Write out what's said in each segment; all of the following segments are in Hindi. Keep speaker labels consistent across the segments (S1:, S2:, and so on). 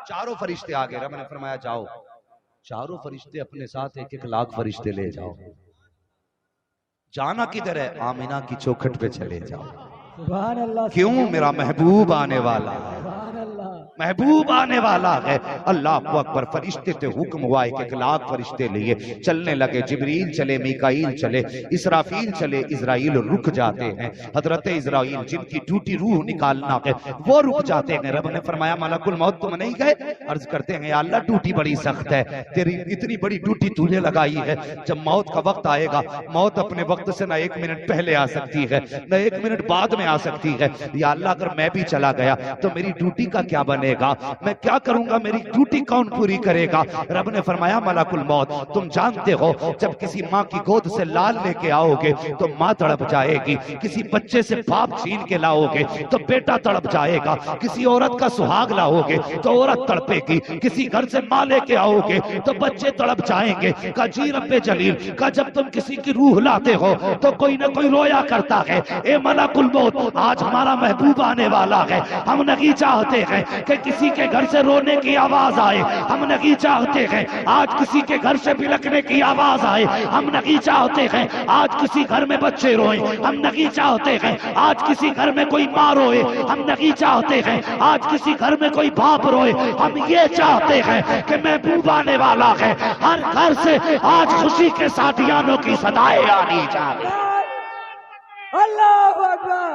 S1: चारों फरिश्ते आ गए। रब ने फरमाया जाओ, चारों फरिश्ते अपने साथ 1-1 लाख फरिश्ते ले जाओ। जाना किधर है? आमिना की चौखट पे चले जाओ।
S2: सुभान अल्लाह।
S1: क्यों? मेरा महबूब आने वाला है, महबूब आने वाला है। अल्लाह को अकबर। फरिश्ते थे, हुक्म हुआ 1-1 लाख फरिश्ते लिए चलने लगे। जिब्रील चले, मीकाईल चले, इसराफील चले, इजराइल रुक जाते हैं। हजरत इजराइल जिनकी ड्यूटी रूह निकालना है वो रुक जाते हैं। रब ने फरमाया मलकुल मौत तुम नहीं गए? अर्ज करते हैं या अल्लाह ड्यूटी बड़ी सख्त है, तेरी इतनी बड़ी ड्यूटी तूने लगाई है। जब मौत का वक्त आएगा, मौत अपने वक्त से ना 1 मिनट पहले आ सकती है ना 1 मिनट बाद में आ सकती है। या अल्लाह अगर मैं भी चला गया तो मेरी ड्यूटी का क्या बनेगा? मैं क्या करूंगा? मेरी ड्यूटी कौन पूरी करेगा? रब ने फरमाया मलकुल मौत तुम जानते हो जब किसी माँ की गोद से लाल लेके आओगे तो माँ तड़प जाएगी, किसी बच्चे से बाप छीन के लाओगे तो बेटा तड़प जाएगा, किसी औरत का सुहाग लाओगे तो औरत तड़पेगी, किसी घर से माँ लेके आओगे तो बच्चे तड़प जाएंगे। का जी रब्बे जलील का जब तुम किसी की रूह लाते हो तो कोई ना कोई रोया करता है। ए मलकुल मौत आज हमारा महबूब आने वाला है। हम नहीं चाहते हैं कि किसी के घर से रोने की आवाज आए, हम नहीं चाहते हैं आज किसी के घर से बिलखने की आवाज आए, हम नहीं चाहते हैं आज किसी घर में बच्चे रोए, हम नहीं चाहते हैं आज किसी घर में कोई माँ रोए, हम नहीं चाहते हैं आज किसी घर में कोई बाप रोए। हम ये चाहते हैं कि महबूब आने वाला है, हर घर से आज खुशी के साथियानों की सदाएं आनी चाहिए।
S2: अल्लाहु अकबर,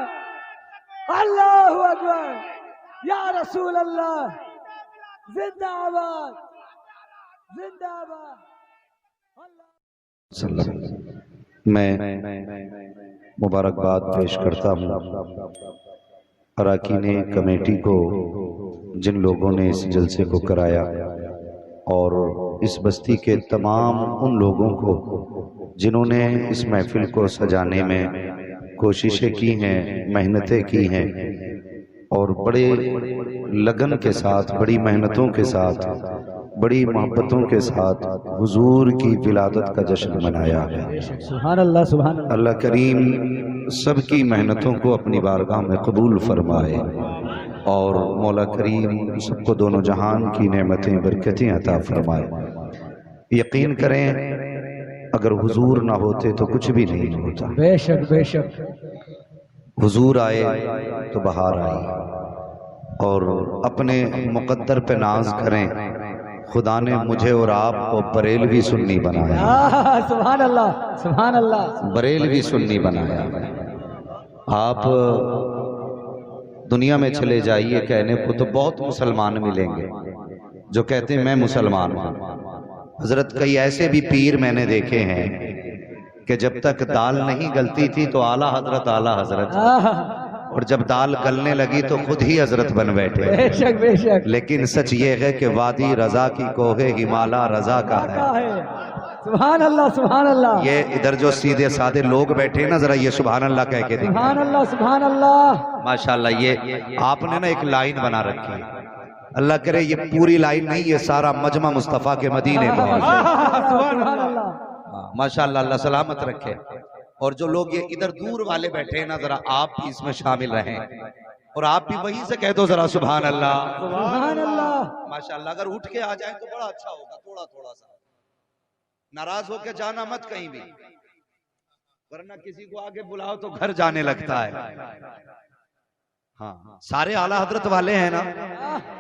S2: अल्लाहु अकबर, या रसूल अल्लाह, जिंदाबाद, जिंदाबाद।
S1: मैं मुबारकबाद पेश करता हूँ अरकान कमेटी को, जिन लोगों ने इस जलसे को कराया, और इस बस्ती के तमाम उन लोगों को जिन्होंने इस महफिल को सजाने में कोशिशें की हैं, मेहनतें की हैं और बड़े लगन के साथ, बड़ी मेहनतों के साथ, बड़ी मोहब्बतों के साथ हुजूर की विलादत का जश्न मनाया है।
S2: सुभान अल्लाह, सुभान अल्लाह।
S1: अल्लाह करीम सबकी मेहनतों को अपनी बारगाह में कबूल फरमाए और मौला करीम सबको दोनों जहान की नेमतें बरकतें अता फरमाए। यकीन करें अगर हुजूर ना होते तो कुछ भी नहीं होता।
S2: बेशक बेशक।
S1: हुजूर आए तो बहार आई। और अपने मुकद्दर पे नाज करें, खुदा ने मुझे और आपको बरेलवी सुन्नी बनाया।
S2: सुभान अल्लाह, सुभान अल्लाह।
S1: बरेलवी सुन्नी बनाया। आप दुनिया में चले जाइए कहने को तो बहुत मुसलमान मिलेंगे जो कहते हैं मैं मुसलमान हूं। हजरत कई ऐसे भी पीर मैंने देखे हैं कि जब तक दाल नहीं गलती थी तो आला हजरत, और जब दाल गलने लगी तो खुद ही हजरत बन बैठे।
S2: बेशक बेशक।
S1: लेकिन सच ये है कि वादी रजा की कोहे हिमाला रजा का है।
S2: सुभान अल्लाह, सुभान अल्लाह।
S1: ये इधर जो सीधे साधे लोग बैठे ना, जरा ये सुभान अल्लाह कह के देखिए।
S2: सुभान अल्लाह, सुभान अल्लाह।
S1: माशाल्लाह। ये आपने ना एक लाइन बना रखी है, अल्लाह करे ये पूरी लाइन नहीं, ये सारा मजमा मुस्तफा के मदीने का है।
S2: सुभान अल्लाह,
S1: माशाल्लाह, अल्लाह सलामत रखे। और जो लोग ये इधर दूर वाले बैठे हैं ना, जरा आप भी इसमें शामिल रहें और आप भी वहीं से कह दो जरा सुभान अल्लाह,
S2: सुभान अल्लाह।
S1: माशाल्लाह। अगर उठ के आ जाए तो बड़ा अच्छा होगा। थोड़ा थोड़ा सा नाराज होकर जाना मत कहीं भी, वरना किसी को आगे बुलाओ तो घर जाने लगता है। हाँ, सारे आला हजरत वाले हैं ना?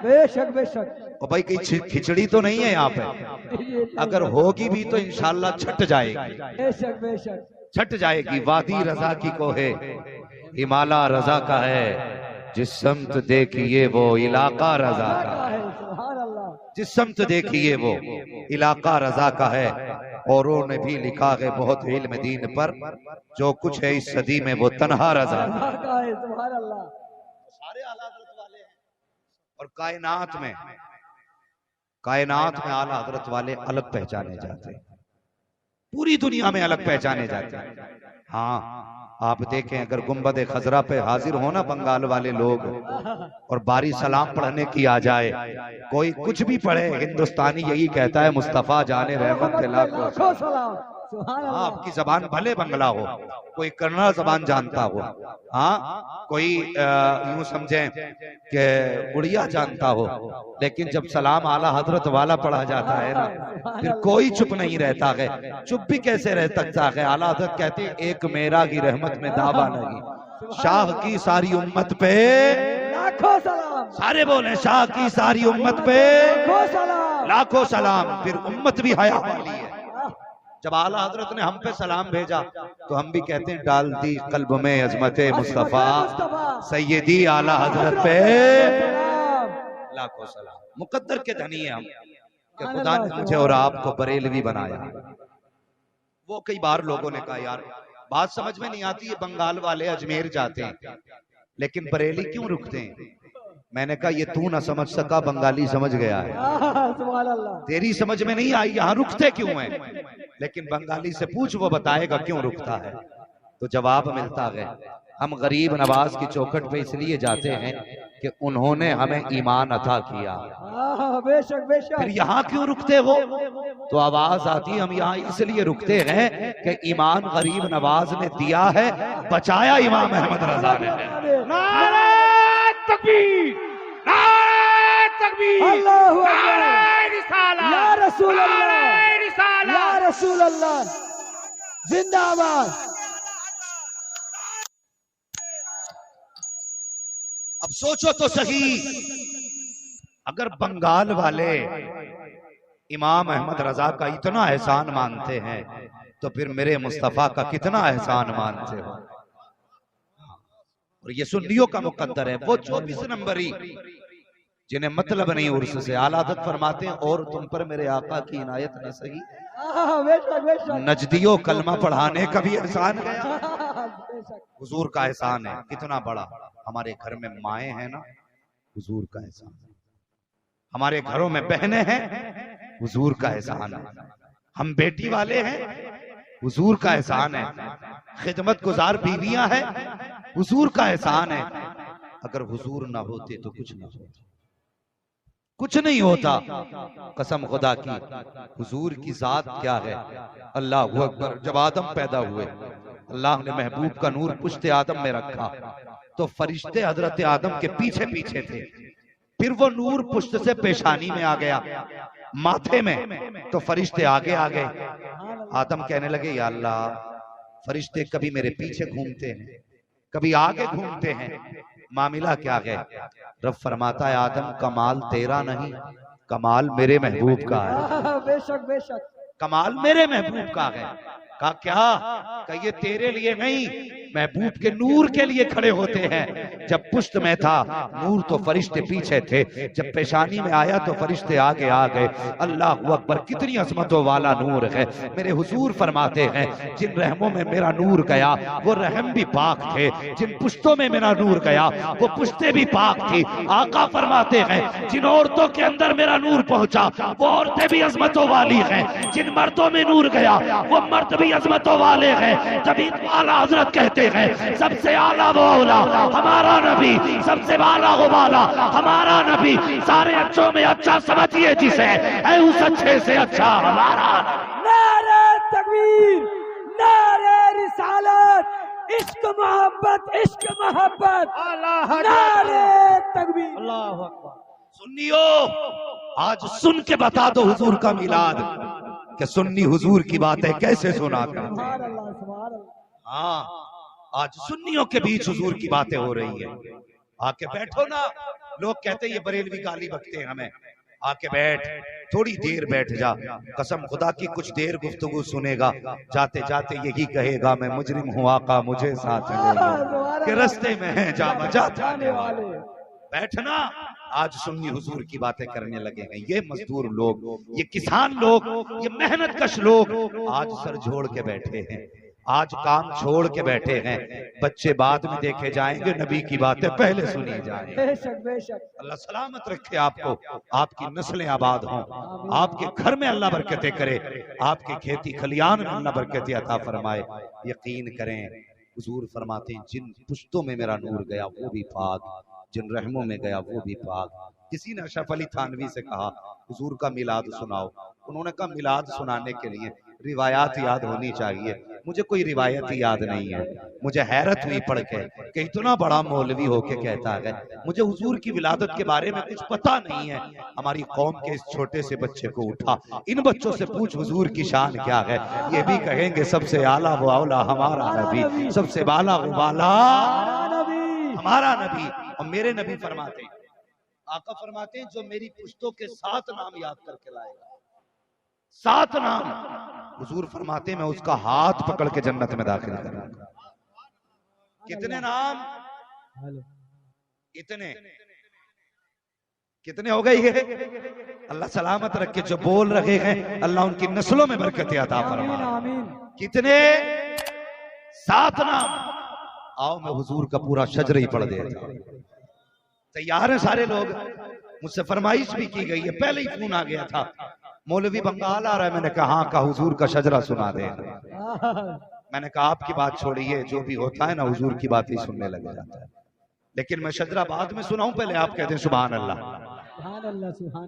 S2: बेशक बेशक।
S1: और भाई कहीं खिचड़ी तो नहीं है यहाँ पे? अगर होगी भी तो इंशाल्लाह छट जाएगी।
S2: बेशक बेशक
S1: छट जाएगी। वादी रजा की कोहे हिमाला रजा का है, जिस समत देखिए वो इलाका रजा का है।
S2: सुभान अल्लाह।
S1: जिस समत देखिए वो इलाका रजा का है। औरों ने भी लिखा है बहुत इल्म दीन पर, जो कुछ है इस सदी में वो तन्हा रजा का है।
S2: सुभान अल्लाह।
S1: सारे आला हजरत वाले हैं। और कायनात में आला हजरत वाले अलग पहचाने जाते हैं, पूरी दुनिया में अलग पहचाने जाते हैं। हाँ, आप देखें अगर गुंबद खजरा पे हाजिर हो ना बंगाल वाले लोग और बारी सलाम पढ़ने की आ जाए, कोई कुछ भी पढ़े, हिंदुस्तानी यही कहता है मुस्तफा जाने रहमत दिला को।
S2: सुभान
S1: हाँ,
S2: अल्लाह।
S1: आपकी जबान भले बंगला हो, कोई कन्नड़ जबान जानता हो, हाँ, कोई यूं समझें कि उड़िया जानता हो, लेकिन जब सलाम आला हजरत वाला पढ़ा जाता है ना, फिर कोई चुप नहीं रहता है। चुप भी कैसे रह सकता है? आला हजरत कहते हैं, एक मेरा की रहमत में दावा नहीं, शाह की सारी उम्मत पे
S2: लाखों सलाम,
S1: सारे बोले, शाह की सारी उम्मत पे
S2: लाखों सलाम।
S1: लाखों सलाम। फिर उम्मत भी हया वाली है। जब आला हजरत ने हम पे सलाम भेजा तो हम भी कहते हैं, डाल दी कल्ब में अजमत मुस्तफा सैयदी आला हजरत पे लाखों सलाम। मुकद्दर के धनी है हम कि खुदा ने मुझे और आपको बरेलवी बनाया। वो कई बार लोगों ने कहा, यार बात समझ में नहीं आती, ये बंगाल वाले अजमेर जाते हैं लेकिन बरेली क्यों रुकते हैं? मैंने कहा, ये तू ना समझ सका, बंगाली समझ गया है।
S2: सुभान अल्लाह।
S1: तेरी समझ में नहीं आई यहाँ रुकते क्यों हैं, लेकिन बंगाली से पूछ, वो बताएगा क्यों रुकता है। तो जवाब मिलता है, हम गरीब नवाज की चौखट पे इसलिए जाते हैं कि उन्होंने हमें ईमान अता किया।
S2: बेशक बेशक।
S1: फिर यहाँ क्यों रुकते हो? तो आवाज आती, हम यहाँ इसलिए रुकते हैं कि ईमान गरीब नवाज ने दिया है, बचाया इमाम अहमद रजा ने।
S2: नारे
S1: तकबीर, नारे तकबीर,
S2: अल्लाहु अकबर,
S1: नारे रिसालत,
S2: या रसूल अल्लाह,
S1: नारे रिसालत,
S2: या रसूल अल्लाह, जिंदाबाद।
S1: अब सोचो तो सही, अगर बंगाल वाले इमाम अहमद रजा का इतना एहसान मानते हैं तो फिर मेरे मुस्तफा का कितना एहसान मानते हो। और ये सुन्नियों का मुकद्दर है, वो 24 नंबरी जिन्हें मतलब नहीं उर्स से। आला हज़रत फरमाते हैं, और तुम पर मेरे आका की इनायत न सही,
S2: बेशक बेशक।
S1: नजदियों कलमा पढ़ाने का भी एहसान गया।
S2: बेशक।
S1: हुजूर का एहसान है कितना बड़ा। हमारे घर में माए हैं ना, हुजूर का एहसान है। हमारे घरों में बहनें हैं, हुजूर का एहसान है। हम बेटी वाले हैं, हुजूर का एहसान है। खिदमत गुजार बीवियां हैं, हुजूर का एहसान है। अगर हुजूर ना होते तो कुछ ना होता, कुछ नहीं होता। कसम खुदा की, हुजूर की जात क्या है। अल्लाह अकबर। जब आदम पैदा हुए, अल्लाह ने महबूब का नूर पुश्ते आदम में रखा तो फरिश्ते हजरत आदम के पीछे पीछे थे। फिर वो नूर पुश्त से पेशानी में आ गया, माथे में, तो फरिश्ते आगे आ गए। आदम कहने लगे, या अल्लाह, फरिश्ते कभी मेरे पीछे घूमते हैं, कभी आगे घूमते हैं, मामला क्या है? रब फरमाता है, आदम कमाल तेरा नहीं, कमाल मेरे महबूब का है।
S2: बेशक बेशक।
S1: कमाल मेरे महबूब का है। कहा क्या? कहा ये तेरे लिए नहीं, महबूब के नूर के लिए खड़े होते हैं। जब पुश्त में था नूर तो फरिश्ते पीछे थे, जब पेशानी में आया तो फरिश्ते आगे आ गए। अल्लाह अकबर, कितनी अजमतों वाला नूर है। मेरे हुजूर फरमाते हैं, जिन रहमों में मेरा नूर गया वो रहम भी पाक थे, जिन पुश्तों में मेरा नूर गया वो पुश्ते भी पाक थी। आका फरमाते हैं, जिन औरतों के अंदर मेरा नूर पहुंचा वो औरतें भी अजमतों वाली हैं, जिन मर्दों में नूर गया वो मर्द भी अजमतों वाले हैं। तभी तो आला हजरत कहते हैं, सबसे आला वो औला हमारा नबी, सबसे वाला वो वाला हमारा नबी, सारे अच्छों में अच्छा समझिए जिसे, है उस अच्छे से अच्छा हमारा।
S2: नारे तकबीर, नारे रिसालत, इश्क मोहब्बत, इश्क मोहब्बत, नारे तकबीर। अल्लाह अकबर।
S1: सुन्नियो, आज सुन के बता दो हुजूर का मिलाद, कि सुन्नी हुजूर की बातें कैसे सुना करते हैं।
S2: सुभान अल्लाह, सुभान अल्लाह।
S1: हाँ, आज सुन्नियों के बीच हुजूर की बातें हो रही है। आके बैठो ना। लोग कहते हैं ये बरेलवी गाली बकते हैं हमें। आके बैठ, थोड़ी देर बैठ जा। कसम खुदा की कुछ देर गुफ्तगू सुनेगा, जाते जाते यही कहेगा, मैं मुजरिम हूँ आका मुझे साथ ले, कि रास्ते में है जा बजा जाने वाले। बैठना। आज सुन्नी हुजूर की बातें करने लगे हैं। ये मजदूर लोग, ये किसान लोग, ये मेहनत कश लोग आज सर जोड़ के बैठे हैं, आज काम छोड़ के बैठे हैं। बच्चे बाद में देखे जाएंगे, नबी की बातें पहले सुनी जाएंगी।
S2: बेशक बेशक।
S1: अल्लाह सलामत रखे आपको, आपकी नस्लें आबाद हों, आपके घर में अल्लाह बरकतें करे, आपके खेती खलियान में अल्लाह बरकतें अता फरमाए। यकीन करें, हुजूर फरमाते हैं, जिन पुश्तों में मेरा नूर गया वो भी पाक, जिन रहमों में गया वो भी पाक। किसी ने अशरफ अली थानवी से कहा, हुजूर का मिलाद सुनाओ। उन्होंने कहा, मिलाद सुनाने के लिए रिवायात याद होनी चाहिए। मुझे कोई रिवायत याद नहीं है। मुझे हैरत हुई पढ़ के कि इतना बड़ा मौलवी होके कहता है मुझे हुजूर की विलादत के बारे में कुछ पता नहीं है। हमारी कौम के इस छोटे से बच्चे को उठा, इन बच्चों से पूछ हुजूर की शान क्या है, ये भी कहेंगे सबसे आला वो औला हमारा नबी, सबसे बाला वो बाला हमारा नबी। और मेरे नबी फरमाते हैं, आका फरमाते हैं, जो मेरी पुश्तों के 7 नाम याद करके लाएगा, 7 नाम, हुजूर फरमाते मैं उसका हाथ पकड़ के जन्नत में दाखिल करूंगा। कितने नाम? इतने कितने हो गए ये? अल्लाह सलामत रखे। जो बोल रहे हैं अल्लाह उनकी नस्लों में बरकत अता फरमाए। कितने? 7 नाम। आओ मैं हुजूर का पूरा शजर ही पढ़ देता। तैयार है सारे लोग? मुझसे फरमाइश भी की गई है, पहले ही फोन आ गया था, मौलवी बंगाल आ रहा है। मैंने कहा हाँ का, हुजूर का शजरा सुना दे। मैंने कहा आपकी बात छोड़िए, जो भी होता है ना हुजूर की बात ही सुनने लग जाता है। लेकिन मैं शजरा बाद में सुनाऊं, पहले आप कहते हैं सुभान अल्लाह।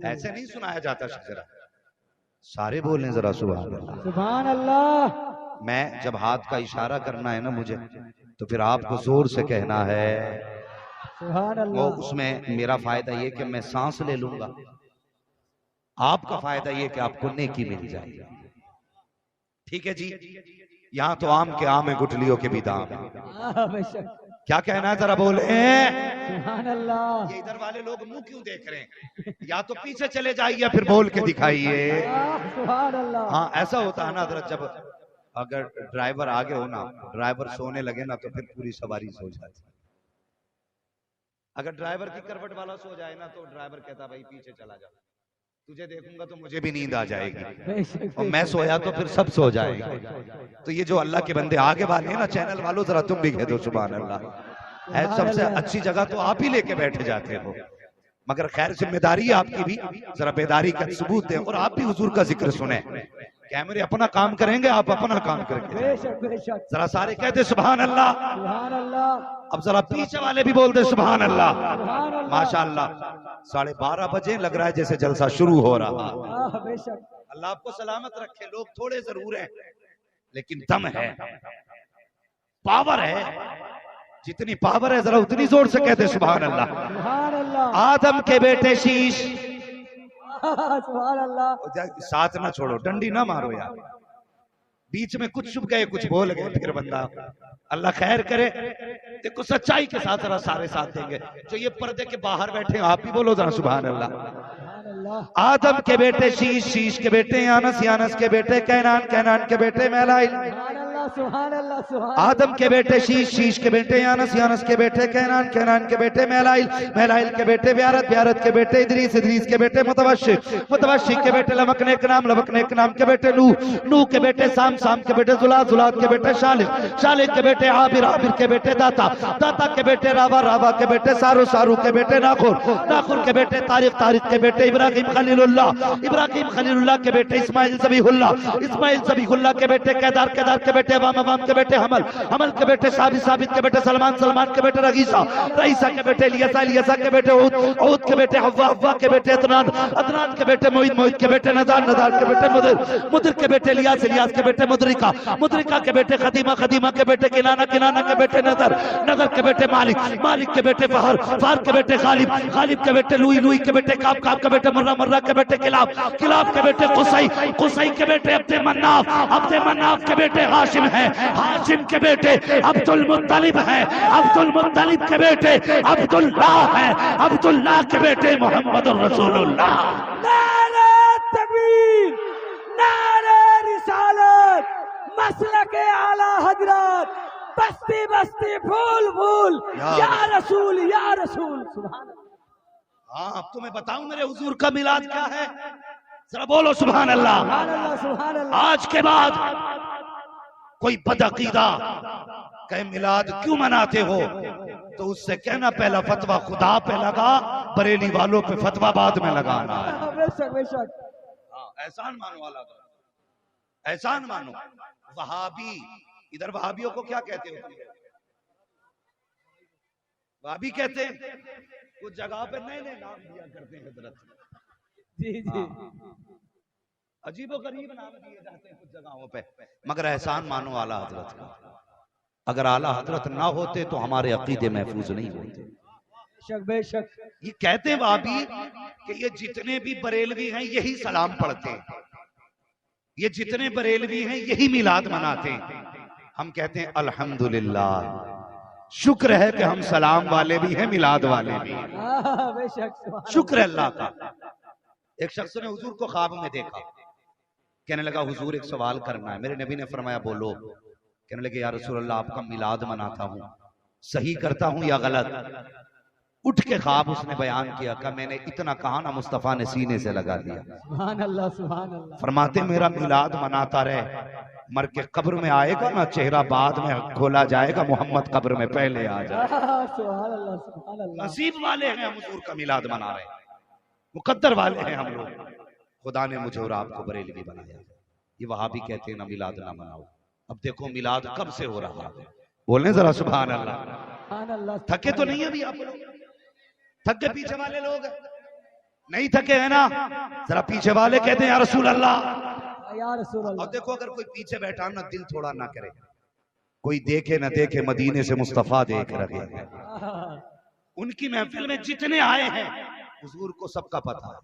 S1: ऐसे नहीं सुनाया जाता शजरा। सारे बोलें जरा सुभान अल्लाह।
S2: सुभान अल्लाह।
S1: मैं जब हाथ का इशारा करना है ना मुझे, तो फिर आपको जोर से कहना है
S2: सुभान
S1: वो।
S2: अल्लाह।
S1: उसमें मेरा फायदा ये कि मैं सांस ले लूंगा, आपका फायदा ये कि आपको नेकी मिल जाएगी। ठीक है जी? यहाँ तो आम के आम है, गुठलियों के भी दाम है। क्या कहना है जरा बोले?
S2: सुभान अल्लाह।
S1: ये इधर वाले लोग मुंह क्यों देख रहे हैं? या तो पीछे चले जाइए, फिर बोल के दिखाइए।
S2: सुभान अल्लाह।
S1: हाँ ऐसा होता है ना हजरत, जब अगर ड्राइवर आगे हो ना, ड्राइवर सोने लगे ना, तो फिर पूरी सवारी सो जाती। अगर ड्राइवर की करवट वाला सो जाए ना, तो ड्राइवर कहता भाई पीछे चला जा, तुझे देखूंगा तो मुझे भी नींद आ जाएगी, और मैं सोया तो फिर सब सो जाएगा। तो ये जो अल्लाह के बंदे आगे वाले हैं ना, चैनल वालों, जरा तुम भी कह दो सुभान अल्लाह। सबसे अच्छी जगह तो आप ही लेके बैठे जाते हो, मगर खैर जिम्मेदारी है आपकी भी, जरा बेदारी का सबूत दें और आप भी हुजूर का जिक्र सुने। कैमरे अपना काम करेंगे, आप अपना काम करेंगे। जरा सारे कहते सुभान अल्लाह।
S2: सुभान अल्लाह।
S1: अब जरा पीछे वाले भी बोल दे सुभान अल्लाह। माशाअल्लाह 12:30 बजे लग रहा है जैसे जलसा शुरू हो रहा। अल्लाह आपको सलामत रखे। लोग थोड़े जरूर हैं, लेकिन दम है, पावर है। जितनी पावर है जरा उतनी जोर से कहते सुभान अल्लाह। आदम के बेटे शीश,
S2: सुभान अल्लाह।
S1: साथ ना छोड़ो, डंडी ना मारो यार, बीच में कुछ छुप गए, कुछ बोल गए, फिर बंदा अल्लाह खैर करे। देखो सच्चाई के साथ जरा सारे साथ देंगे। जो ये पर्दे के बाहर बैठे हैं आप भी बोलो जरा सुभान अल्लाह। आदम के बेटे शीश, शीश के बेटे यानस, यानस के बेटे कैनान, कैनान के बेटे मैलाइल। आदम के बेटे शीश, शीश के बेटे यानस, यानस के बेटे कैनान, कैनान के बेटे मैलाइल, मैलाइल के बेटे ब्यारत, ब्यारत के बेटे इदरीस, इदरीस के बेटे मुतवश्शिक, मुतवश्शिक के बेटे लवकने के नाम, लवकने के नाम के बेटे नूह, नूह के बेटे साम, साम के बेटे जुलाद, जुलाद के बेटे शालिक, शालिक के बेटे आबिर, आबिर के बेटे दाता, दाता के बेटे रावा, रावा के बेटे सारू, सारू के बेटे नाखुर, नाखुर के बेटे तारिक, तारिक के बेटे इब्राहिम खलीलुल्लाह, इब्राहिम खलीलुल्लाह के बेटे इस्माइल ज़बीहुल्लाह, इस्माइल ज़बीहुल्लाह के बेटे केदार, केदार के बेटे अवाम, अवाम के बेटे हमल, हमल के बेटे साबित, साबित के बेटे सलमान, सलमान के बेटे रईसा, रईसा के बेटे इलियासा, इलियासा के बेटे ऊद, ऊद के बेटे हव्वा, हव्वा के बेटे अदनान, अदनान के बेटे मोइद, मोइद के बेटे नदार, नदार के बेटे मुदिर, मुदिर के बेटे इलियास, इलियास के बेटे मुदरिका, मुदरिका के बेटे खदीमा, खदीमा के बेटे किनाना, किनाना के बेटे नदर, नदर के बेटे मालिक, मालिक के बेटे फहर, फहर के बेटे गालिब, गालिब के बेटे लुई, लुई के बेटे काब, काब के बेटे मर्रा, मर्रा के बेटे किलाब, किलाब के बेटे कुसई, कुसई के बेटे अब्दे मन्नाफ, अब्दे मन्नाफ के बेटे हाशिम है, हाशिम के बेटे अब्दुल मुत्तलिब है, अब्दुल मुत्तलिब के बेटे अब्दुल्लाह है, अब्दुल्लाह के बेटे मोहम्मद रसूलुल्लाह।
S2: नारे तकबीर, नारे रिसालत, मसलके आला हजरत, बस्ती बस्ती फूल फूल, या रसूल, या रसूल। सुभान अल्लाह।
S1: हाँ अब तुम्हें बताऊं मेरे हुजूर का मिलाद क्या है, जरा बोलो सुभान अल्लाह।
S2: सुभान अल्लाह, सुभान अल्लाह।
S1: आज के बाद कोई बदअकीदा कहे मिलाद क्यों मनाते हो, तो उससे कहना पहला फतवा खुदा पे लगा, बरेली वालों पे फतवा बाद में लगाना है।
S2: बेशक, बेशक।
S1: एहसान मानो वाला, एहसान मानो। वहाबी, इधर वहाबियों को क्या कहते हो? वहाबी कहते हैं, कुछ जगह पे नए नए नाम दिया करते हैं हजरत।
S2: जी जी।
S1: अजीबो गरीब नाम दिए जाते हैं कुछ जगहों पे, मगर एहसान मानो आला हजरत का। अगर आला हजरत ना होते तो हमारे अकीदे महफूज नहीं होते।
S2: बेशक बेशक।
S1: ये कहते हैं भाभी कि ये जितने भी बरेलवी हैं यही सलाम पढ़ते हैं, ये जितने बरेलवी हैं यही मिलाद मनाते हैं। हम कहते हैं अल्हम्दुलिल्लाह, शुक्र है कि हम सलाम वाले भी हैं, मिलाद वाले भी हैं।
S2: बेशक
S1: शुक्र है अल्लाह का। एक शख्स ने हुजूर को ख्वाब में देखा, कहने लगा हुजूर एक सवाल करना है। मेरे नबी ने फरमाया बोलो। कहने लगे या रसूल अल्लाह, आपका मिलाद मनाता हूँ, सही करता हूँ या गलत? उठ के ख्वाब उसने बयान किया कि मैंने इतना कहा ना, मुस्तफा ने सीने से लगा दिया।
S2: सुभान अल्लाह सुभान अल्लाह।
S1: फरमाते मेरा मिलाद मनाता रहे, मर के कब्र में आएगा ना, चेहरा बाद में खोला जाएगा, मोहम्मद कब्र में पहले आ जाए।
S2: सुभान अल्लाह सुभान अल्लाह।
S1: नसीब वाले हैं हम हुजूर का मिलाद मना रहे हैं, मुकद्दर वाले हैं हम लोग। खुदा ने मुझे और आपको बरेलवी बनाया। ये वहाबी कहते हैं ना मिलाद ना मनाओ। अब देखो मिलाद कब से हो रहा है, बोलने जरा सुभान अल्लाह।
S2: सुभान अल्लाह।
S1: थके तो नहीं अभी आप लोग? थक गए पीछे वाले लोग? नहीं थके है ना? जरा पीछे वाले कहते हैं या रसूल अल्लाह,
S2: या रसूल अल्लाह।
S1: और देखो अगर कोई पीछे बैठा ना, दिल थोड़ा ना करे, कोई देखे ना देखे, मदीने से मुस्तफा देख रहे हैं। उनकी महफिल में जितने आए हैं हुजूर को सबका पता है।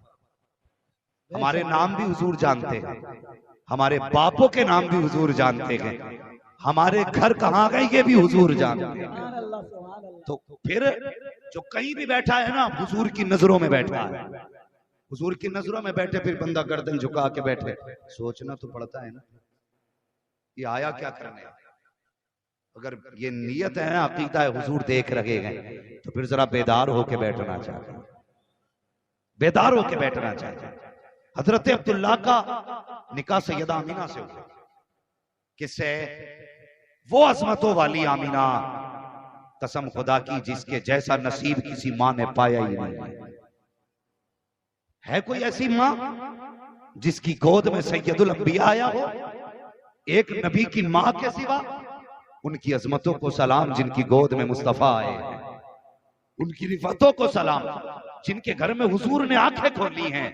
S1: हमारे नाम भी हुजूर जानते हैं, हमारे बापों के नाम भी हुजूर जानते हैं, हमारे घर कहाँ गए ये भी हुजूर जानते हैं।
S2: सुभान अल्लाह सुभान अल्लाह।
S1: तो फिर जो कहीं भी बैठा है ना, हुजूर की नजरों में बैठा है। हुजूर की नजरों में बैठे फिर बंदा गर्दन झुका के बैठे, सोचना तो पड़ता है ना, ये आया क्या करने। अगर ये नियत है ना, अकीदा है हुजूर देख रहे हैं, तो फिर जरा बेदार होके बैठना चाहिए, बेदार होके बैठना चाहिए। हजरत अब्दुल्ला का निकाह सैयदा आमीना से हुआ। किससे? वो अजमतों वाली आमीना, कसम खुदा की जिसके जैसा नसीब किसी माँ ने पाया ही नहीं। है कोई ऐसी माँ जिसकी गोद में सैयदुल अंबिया आया हो? एक नबी की माँ के सिवा? उनकी अजमतों को सलाम जिनकी गोद में मुस्तफा आए हैं, उनकी रिफतों को सलाम जिनके घर में हुजूर ने आंखें खोली हैं।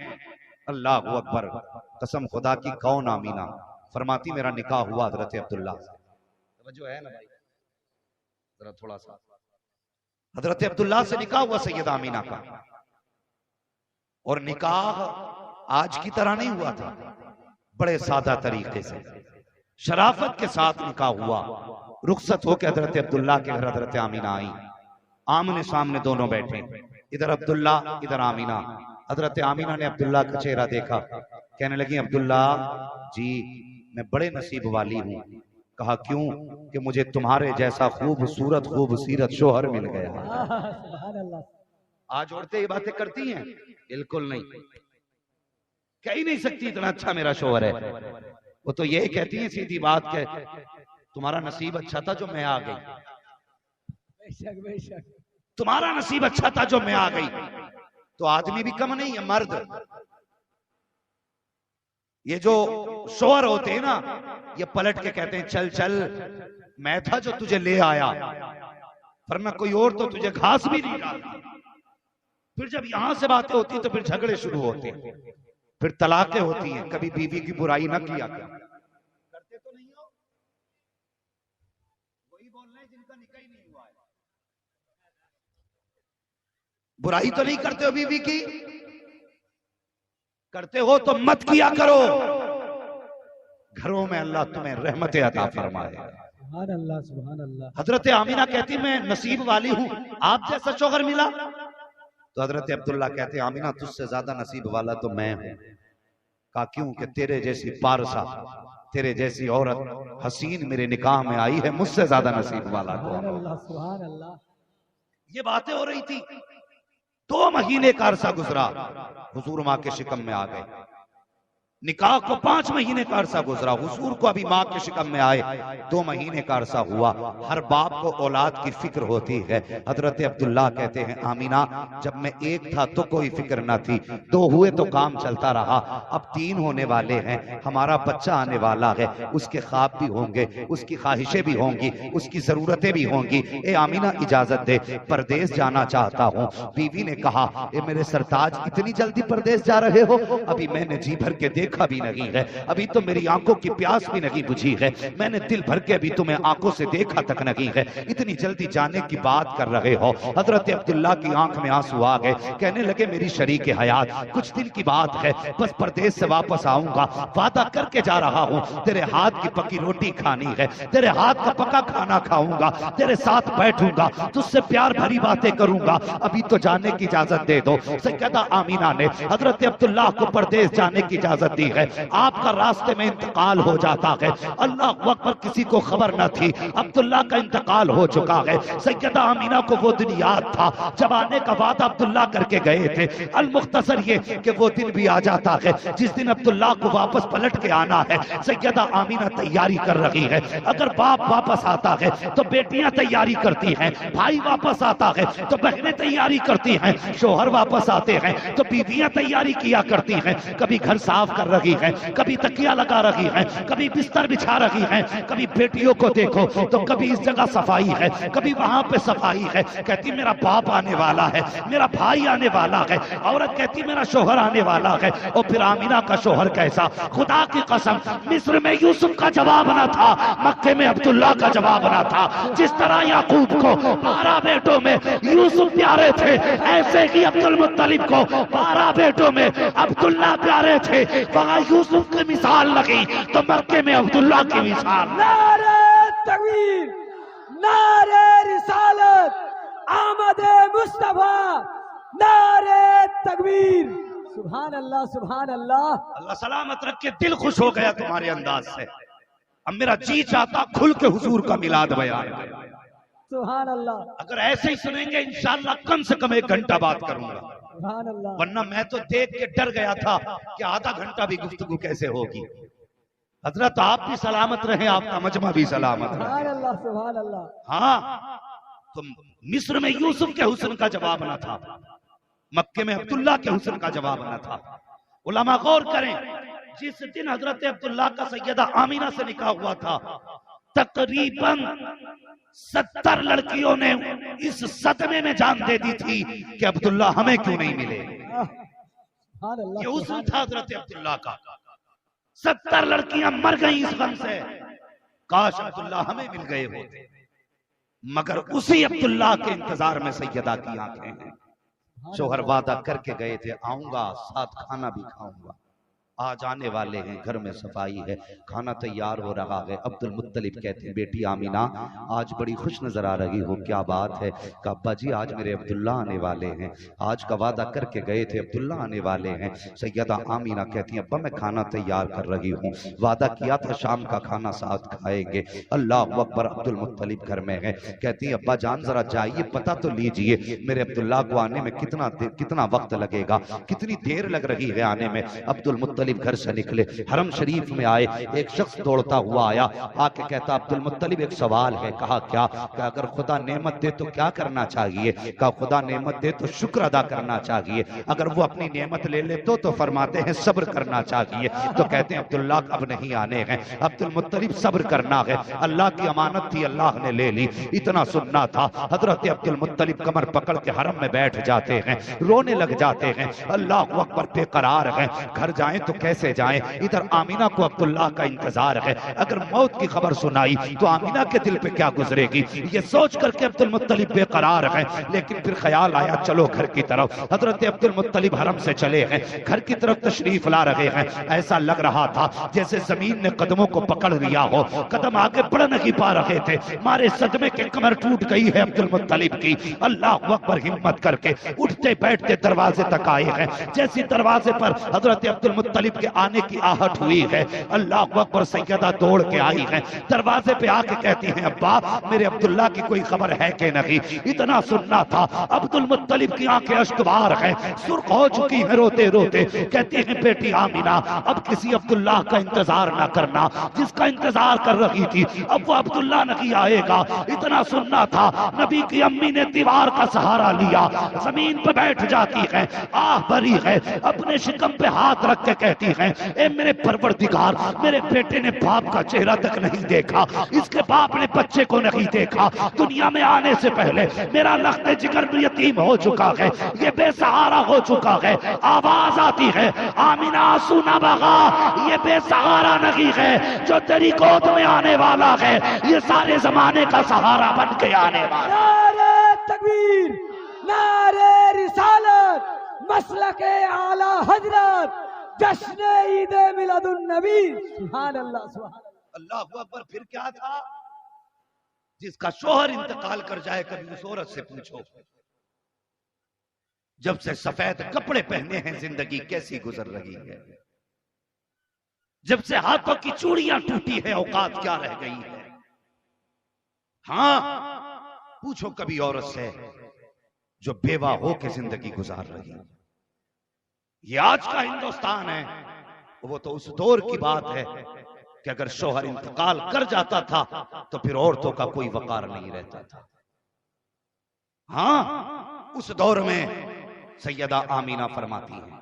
S1: अल्लाह अकबर, कसम खुदा की कौन आमीना फरमाती मेरा निकाह हुआ हजरत अब्दुल्ला से। जो है ना भाई, जरा थोड़ा सा, हजरत अब्दुल्ला से निकाह हुआ सैयदा आमीना का। और निकाह आज की तरह नहीं हुआ था, बड़े सादा तरीके से शराफत के साथ निकाह हुआ। रुखसत होकर हजरत अब्दुल्ला के घर हजरत आमीना आई, आमने सामने दोनों बैठे, इधर अब्दुल्ला इधर आमीना। हजरत आमीना ने अब्दुल्ला का चेहरा देखा, कहने लगी अब्दुल्ला जी मैं बड़े नसीब वाली हूँ। कहा क्यों? कि मुझे तुम्हारे जैसा खूबसूरत खूबसीरत शोहर मिल गया।
S2: सुभान अल्लाह।
S1: आज औरतें ये बातें करती हैं? बिल्कुल नहीं, कह ही नहीं सकती इतना अच्छा मेरा शोहर है। वो तो ये कहती है सीधी बात के तुम्हारा नसीब अच्छा था जो मैं आ गई,
S2: बेशक बेशक।
S1: तुम्हारा नसीब अच्छा था जो मैं आ गई। तो आदमी भी कम नहीं है, मर्द। ये जो शोहर होते हैं ना, ये पलट के कहते हैं चल चल, मैं था जो तुझे ले आया, वरना कोई और तो तुझे घास भी नहीं डालता। फिर जब यहां से बातें होती तो फिर झगड़े शुरू होते हैं, फिर तलाकें होती हैं। कभी बीवी की बुराई ना किया कर। करते तो नहीं हो? वही बोल रहे हैं जिनका निकाह ही नहीं हुआ है। बुराई तो नहीं करते हो बीवी की? करते हो तो मत किया करो, घरों में अल्लाह तुम्हें रहमत अता फरमाए।
S2: सुभान अल्लाह सुभान अल्लाह।
S1: हजरत आमीना कहती मैं नसीब वाली हूं, आप जैसा शौहर मिला। तो हजरत अब्दुल्ला कहते आमीना तुझसे ज्यादा नसीब वाला तो मैं हूं। कहा क्यों? कि तेरे जैसी पारसा, तेरे जैसी औरत हसीन मेरे निकाह में आई है, मुझसे ज्यादा नसीब वाला कौन?
S2: सुभान अल्लाह।
S1: ये बातें हो रही थी, 2 महीने का अरसा गुजरा, हुजूर माँ के शिकम में आ गए। निकाह को 5 महीने का अरसा गुजरा, हुजूर को अभी माँ के शिकम में आए 2 महीने का अरसा हुआ। हर बाप को औलाद की फिक्र होती है। हजरत अब्दुल्ला कहते हैं आमीना जब मैं एक था तो कोई फिक्र ना थी, 2 हुए तो काम चलता रहा, अब 3 होने वाले हैं, हमारा बच्चा आने वाला है, उसके ख्वाब भी होंगे, उसकी ख्वाहिशें भी होंगी, उसकी जरूरतें भी होंगी। ए आमीना इजाजत दे, परदेश जाना चाहता हूँ। बीवी ने कहा ए मेरे सरताज इतनी जल्दी परदेश जा रहे हो? अभी मैंने जी भर के देखा देखा भी नहीं है, अभी तो मेरी आंखों की प्यास भी नहीं बुझी है, मैंने दिल भर के अभी तुम्हें आंखों से देखा तक नहीं है, इतनी जल्दी जाने की बात कर रहे हो। हजरत अब्दुल्ला की आंख में आंसू आ गए, कहने लगे मेरी शरीक हयात, कुछ दिन की बात है, बस परदेश से वापस आऊंगा, वादा करके जा रहा हूं, तेरे हाथ की पकी रोटी खानी है, तेरे हाथ का पका खाना खाऊंगा, तेरे साथ बैठूंगा, तुझसे प्यार भरी बातें करूंगा, अभी तो जाने की इजाजत दे दो। सैयदा आमीना ने हजरत अब्दुल्ला को परदेश जाने की इजाजत दी है। आपका रास्ते में इंतकाल हो जाता है, अल्लाह अकबर, किसी को खबर न थी अब्दुल्ला का इंतकाल हो चुका है। सैयदा आमीना को वो दिन याद था जब आने का वादा अब्दुल्ला करके गए थे। अल मुख्तसर ये कि वो दिन भी आ जाता है जिस दिन अब्दुल्ला को वापस पलट के आना है। सैयदा आमीना तैयारी कर रही है, अगर बाप वापस आता है तो बेटियां तैयारी करती हैं, भाई वापस आता है तो बहनें तैयारी करती हैं, शोहर वापस आते हैं तो बीवियां तैयारी किया करती हैं, कभी घर साफ कर रही हैं, कभी तकिया लगा रही हैं, कभी बिस्तर बिछा रही हैं, कभी बेटियों को देखो तो कभी इस जगह सफाई है, कभी वहां पे सफाई है, कहती मेरा बाप आने वाला है, मेरा भाई आने वाला है, औरत कहती मेरा शोहर आने वाला है। और फिर आमीना का शोहर कैसा, खुदा की कसम मिस्र में यूसुफ का जवाब ना था, मक्के में अब्दुल्ला का जवाब ना था। जिस तरह याकूब को 12 बेटों में यूसुफ प्यारे थे, ऐसे ही अब्दुल मुत्तलिब को 12 बेटों में अब्दुल्ला प्यारे थे। वहां यूसुफ की मिसाल लगी तो मक्के में अब्दुल्ला की मिसाल।
S2: नारे तकबीर, नारे रिसालत, आमदे मुस्तफा, नारे तकबीर, सुभान अल्लाह, सुभान अल्लाह।
S1: अल्लाह सलामत रख के, दिल खुश हो गया तुम्हारे अंदाज से। अब मेरा जी चाहता खुल के हुजूर का मिलाद बयान करें।
S2: सुभान अल्लाह,
S1: अगर ऐसे ही सुनेंगे इंशाअल्लाह कम से कम 1 घंटा बात करूंगा,
S2: सुभान अल्लाह।
S1: वरना मैं तो देख के डर गया था कि आधा घंटा भी गुफ्तगू कैसे होगी। हजरत आप भी सलामत रहे, आपका मजमा भी सलामत रहे।
S2: सुभान अल्लाह, सुभान अल्लाह।
S1: हाँ, तो मिस्र में यूसुफ के हुस्न का जवाब न था, मक्के में अब्दुल्ला के हुस्न का जवाब न था। उलमा गौर करें, जिस दिन हजरत अब्दुल्ला का सैयदा आमीना से निकाह हुआ था, तकरीबन 70 लड़कियों ने इस सदमे में जान दे दी थी कि अब्दुल्ला हमें क्यों नहीं मिले।
S2: सुभान अल्लाह,
S1: ये हुस्न था हजरत अब्दुल्ला का। 70 लड़कियां मर गई इस गम से, काश अब्दुल्ला हमें मिल गए होते। मगर उसी अब्दुल्ला के इंतजार में सैयदा की आंखें हैं। शोहर वादा करके गए थे, आऊंगा साथ खाना भी खाऊंगा, आज आने वाले हैं, घर में सफाई है, खाना तैयार हो रहा है। अब्दुल मुत्तलिब कहते हैं बेटी आमीना आज बड़ी खुश नजर आ रही हो, क्या बात है? कहा अब्बा जी आज मेरे अब्दुल्ला आने वाले हैं, आज का वादा करके गए थे, अब्दुल्ला आने वाले हैं। सैयदा आमीना कहती हैं अब्बा मैं खाना तैयार कर रही हूँ, वादा किया था शाम का खाना साथ खाएंगे। अल्लाह अकबर, अब्दुल मुत्तलिब घर में है। कहती हैं अब्बा जान जरा जाइए पता तो लीजिए मेरे अब्दुल्ला को आने में कितना वक्त लगेगा, कितनी देर लग रही है आने में। अब्दुल मुत्तलिब घर से निकले, हरम शरीफ में आए, एक शख्स दौड़ता हुआ आया, आके कहता अब्दुल मुत्तलिब एक सवाल है। कहा क्या? कहा अगर खुदा नेमत दे तो क्या करना चाहिए? कहा खुदा नेमत दे तो शुक्र अदा करना चाहिए, अगर वो अपनी नेमत ले ले तो फरमाते हैं सब्र करना चाहिए। तो कहते हैं अब्दुल्ला अब नहीं आने हैं। अब्दुल मुत्तलिब सब्र करना है, अल्लाह की अमानत थी अल्लाह ने ले ली, इतना सुनना था। हजरत अब्दुल मुत्तलिब कमर पकड़ के हरम में बैठ जाते हैं, रोने लग जाते हैं, अल्लाह अकबर बेकरार हैं, घर जाएं तो कैसे जाएं। इधर आमीना को अब्दुल्ला का इंतजार है, अगर मौत की खबर सुनाई तो आमीना के दिल पे क्या गुजरेगी, ये सोच करके अब्दुल मुत्तलिब बेकरार है। लेकिन फिर ख्याल आया चलो घर की तरफ। हजरत अब्दुल मुत्तलिब हरम से चले हैं, घर की तरफ तशरीफ ला रहे हैं। ऐसा लग रहा था जैसे जमीन ने कदमों को पकड़ लिया हो, कदम आगे बढ़ नहीं पा रहे थे, मारे सदमे के कमर टूट गई है अब्दुल मुत्तलिब की। अल्लाह अकबर, हिम्मत करके उठते बैठते दरवाजे तक आए हैं। जैसे दरवाजे पर हजरत अब्दुल मुत्तलिब के आने की आहट हुई है, अल्लाह अकबर, सैयदा दौड़ के आई है, दरवाजे पे आके कहती हैं अब्बा मेरे अब्दुल्ला की कोई खबर है कि नहीं। इतना सुनना था। अब्दुल मुत्तलिब की आंखें अश्कबार हैं, सुर्ख हो चुकी हैं रोते रोते। कहती हैं बेटी आमीना अब किसी अब्दुल्ला का इंतजार ना करना, जिसका इंतजार कर रही थी अब वो अब्दुल्ला नहीं आएगा। इतना सुनना था। नबी की अम्मी ने दीवार का सहारा लिया, जमीन पे बैठ जाती है, आह भरी है, अपने शिकम पे हाथ रख के कहती हैं, ए मेरे परवरदिगार, मेरे बेटे ने बाप का चेहरा तक नहीं देखा, इसके बाप ने बच्चे को नहीं देखा, दुनिया में आने से पहले मेरा लख्त जिगर यतीम हो चुका है, ये बेसहारा हो चुका है। आवाज आती है, आमीना आंसू ना बहा, ये बेसहारा नहीं है जो तेरी गोद में आने वाला है, ये सारे जमाने का सहारा बन के आने वाला।
S2: नारे तकबीर, नारे रिसालत, मसलके आला हजरत, जश्न ईद मिलादुन नबी। सुभान अल्लाह, सुभान
S1: अल्लाह अकबर। फिर क्या था? जिसका शोहर इंतकाल कर जाए, कभी उस औरत से पूछो जब से सफेद कपड़े पहने हैं जिंदगी कैसी गुजर रही है, जब से हाथों की चूड़ियां टूटी है औकात क्या रह गई है। हाँ, पूछो कभी औरत से जो बेवा हो के जिंदगी गुजार रही है। ये आज का हिंदुस्तान है, वो तो उस दौर की बात है कि अगर शोहर इंतकाल कर जाता था तो फिर औरतों का कोई वकार नहीं रहता था। हाँ, उस दौर में सैयदा आमीना फरमाती है,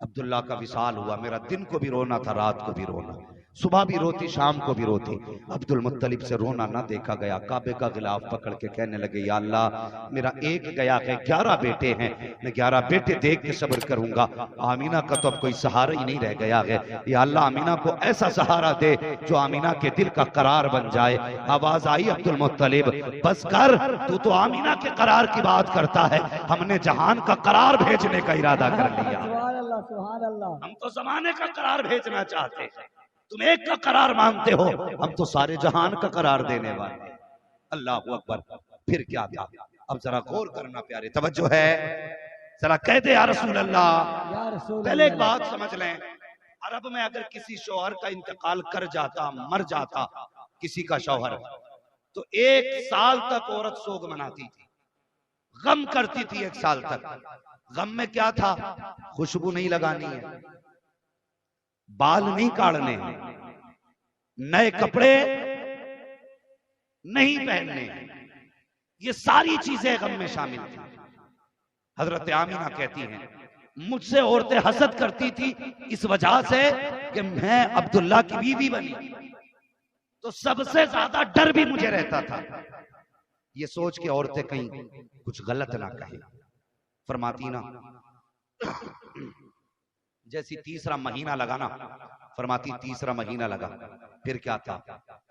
S1: अब्दुल्ला का विसाल हुआ, मेरा दिन को भी रोना था, रात को भी रोना, सुबह भी रोती, शाम को भी रोती। अब्दुल मुत्तलिब से रोना ना देखा गया। काबे का गिलाफ पकड़ के कहने लगे, या अल्लाह, मेरा एक गया है, 11 बेटे हैं, मैं 11 बेटे देख के सब्र करूंगा, आमीना का तो अब कोई सहारा ही नहीं रह गया है। या अल्लाह, आमीना को ऐसा सहारा दे जो आमीना के दिल का करार बन जाए। आवाज आई, अब्दुल मुत्तलिब बस कर, तू तो आमीना के करार की बात करता है, हमने जहान का करार भेजने का इरादा कर लिया।
S2: सुभान अल्लाह, सुभान अल्लाह।
S1: हम तो जमाने का करार भेजना चाहते हैं, तुम एक का करार मांगते हो, हम तो सारे जहान का करार देने वाले। अल्लाह अकबर। फिर क्या था? अब जरा गौर करना प्यारे, तवज्जो है, जरा कहते या रसूल अल्लाह।
S2: या रसूल
S1: पहले एक
S2: अल्लाह।
S1: बात समझ लें, अरब में अगर किसी शौहर का इंतकाल कर जाता, मर जाता किसी का शौहर, तो 1 साल तक औरत सोग मनाती थी, गम करती थी 1 साल तक। गम में क्या था? खुशबू नहीं लगानी है, बाल नहीं काटने, नए कपड़े नहीं पहनने, ये सारी चीजें गम में शामिल थी। हजरत आमीना कहती हैं, मुझसे औरतें हसद करती थी इस वजह से कि मैं अब्दुल्ला की बीवी बनी, तो सबसे ज्यादा डर भी मुझे रहता था, ये सोच के औरतें कहीं कुछ गलत ना कहें। फरमाती ना, जैसी तीसरा महीना लगा ना, फरमाती तीसरा महीना लगा, फिर क्या था?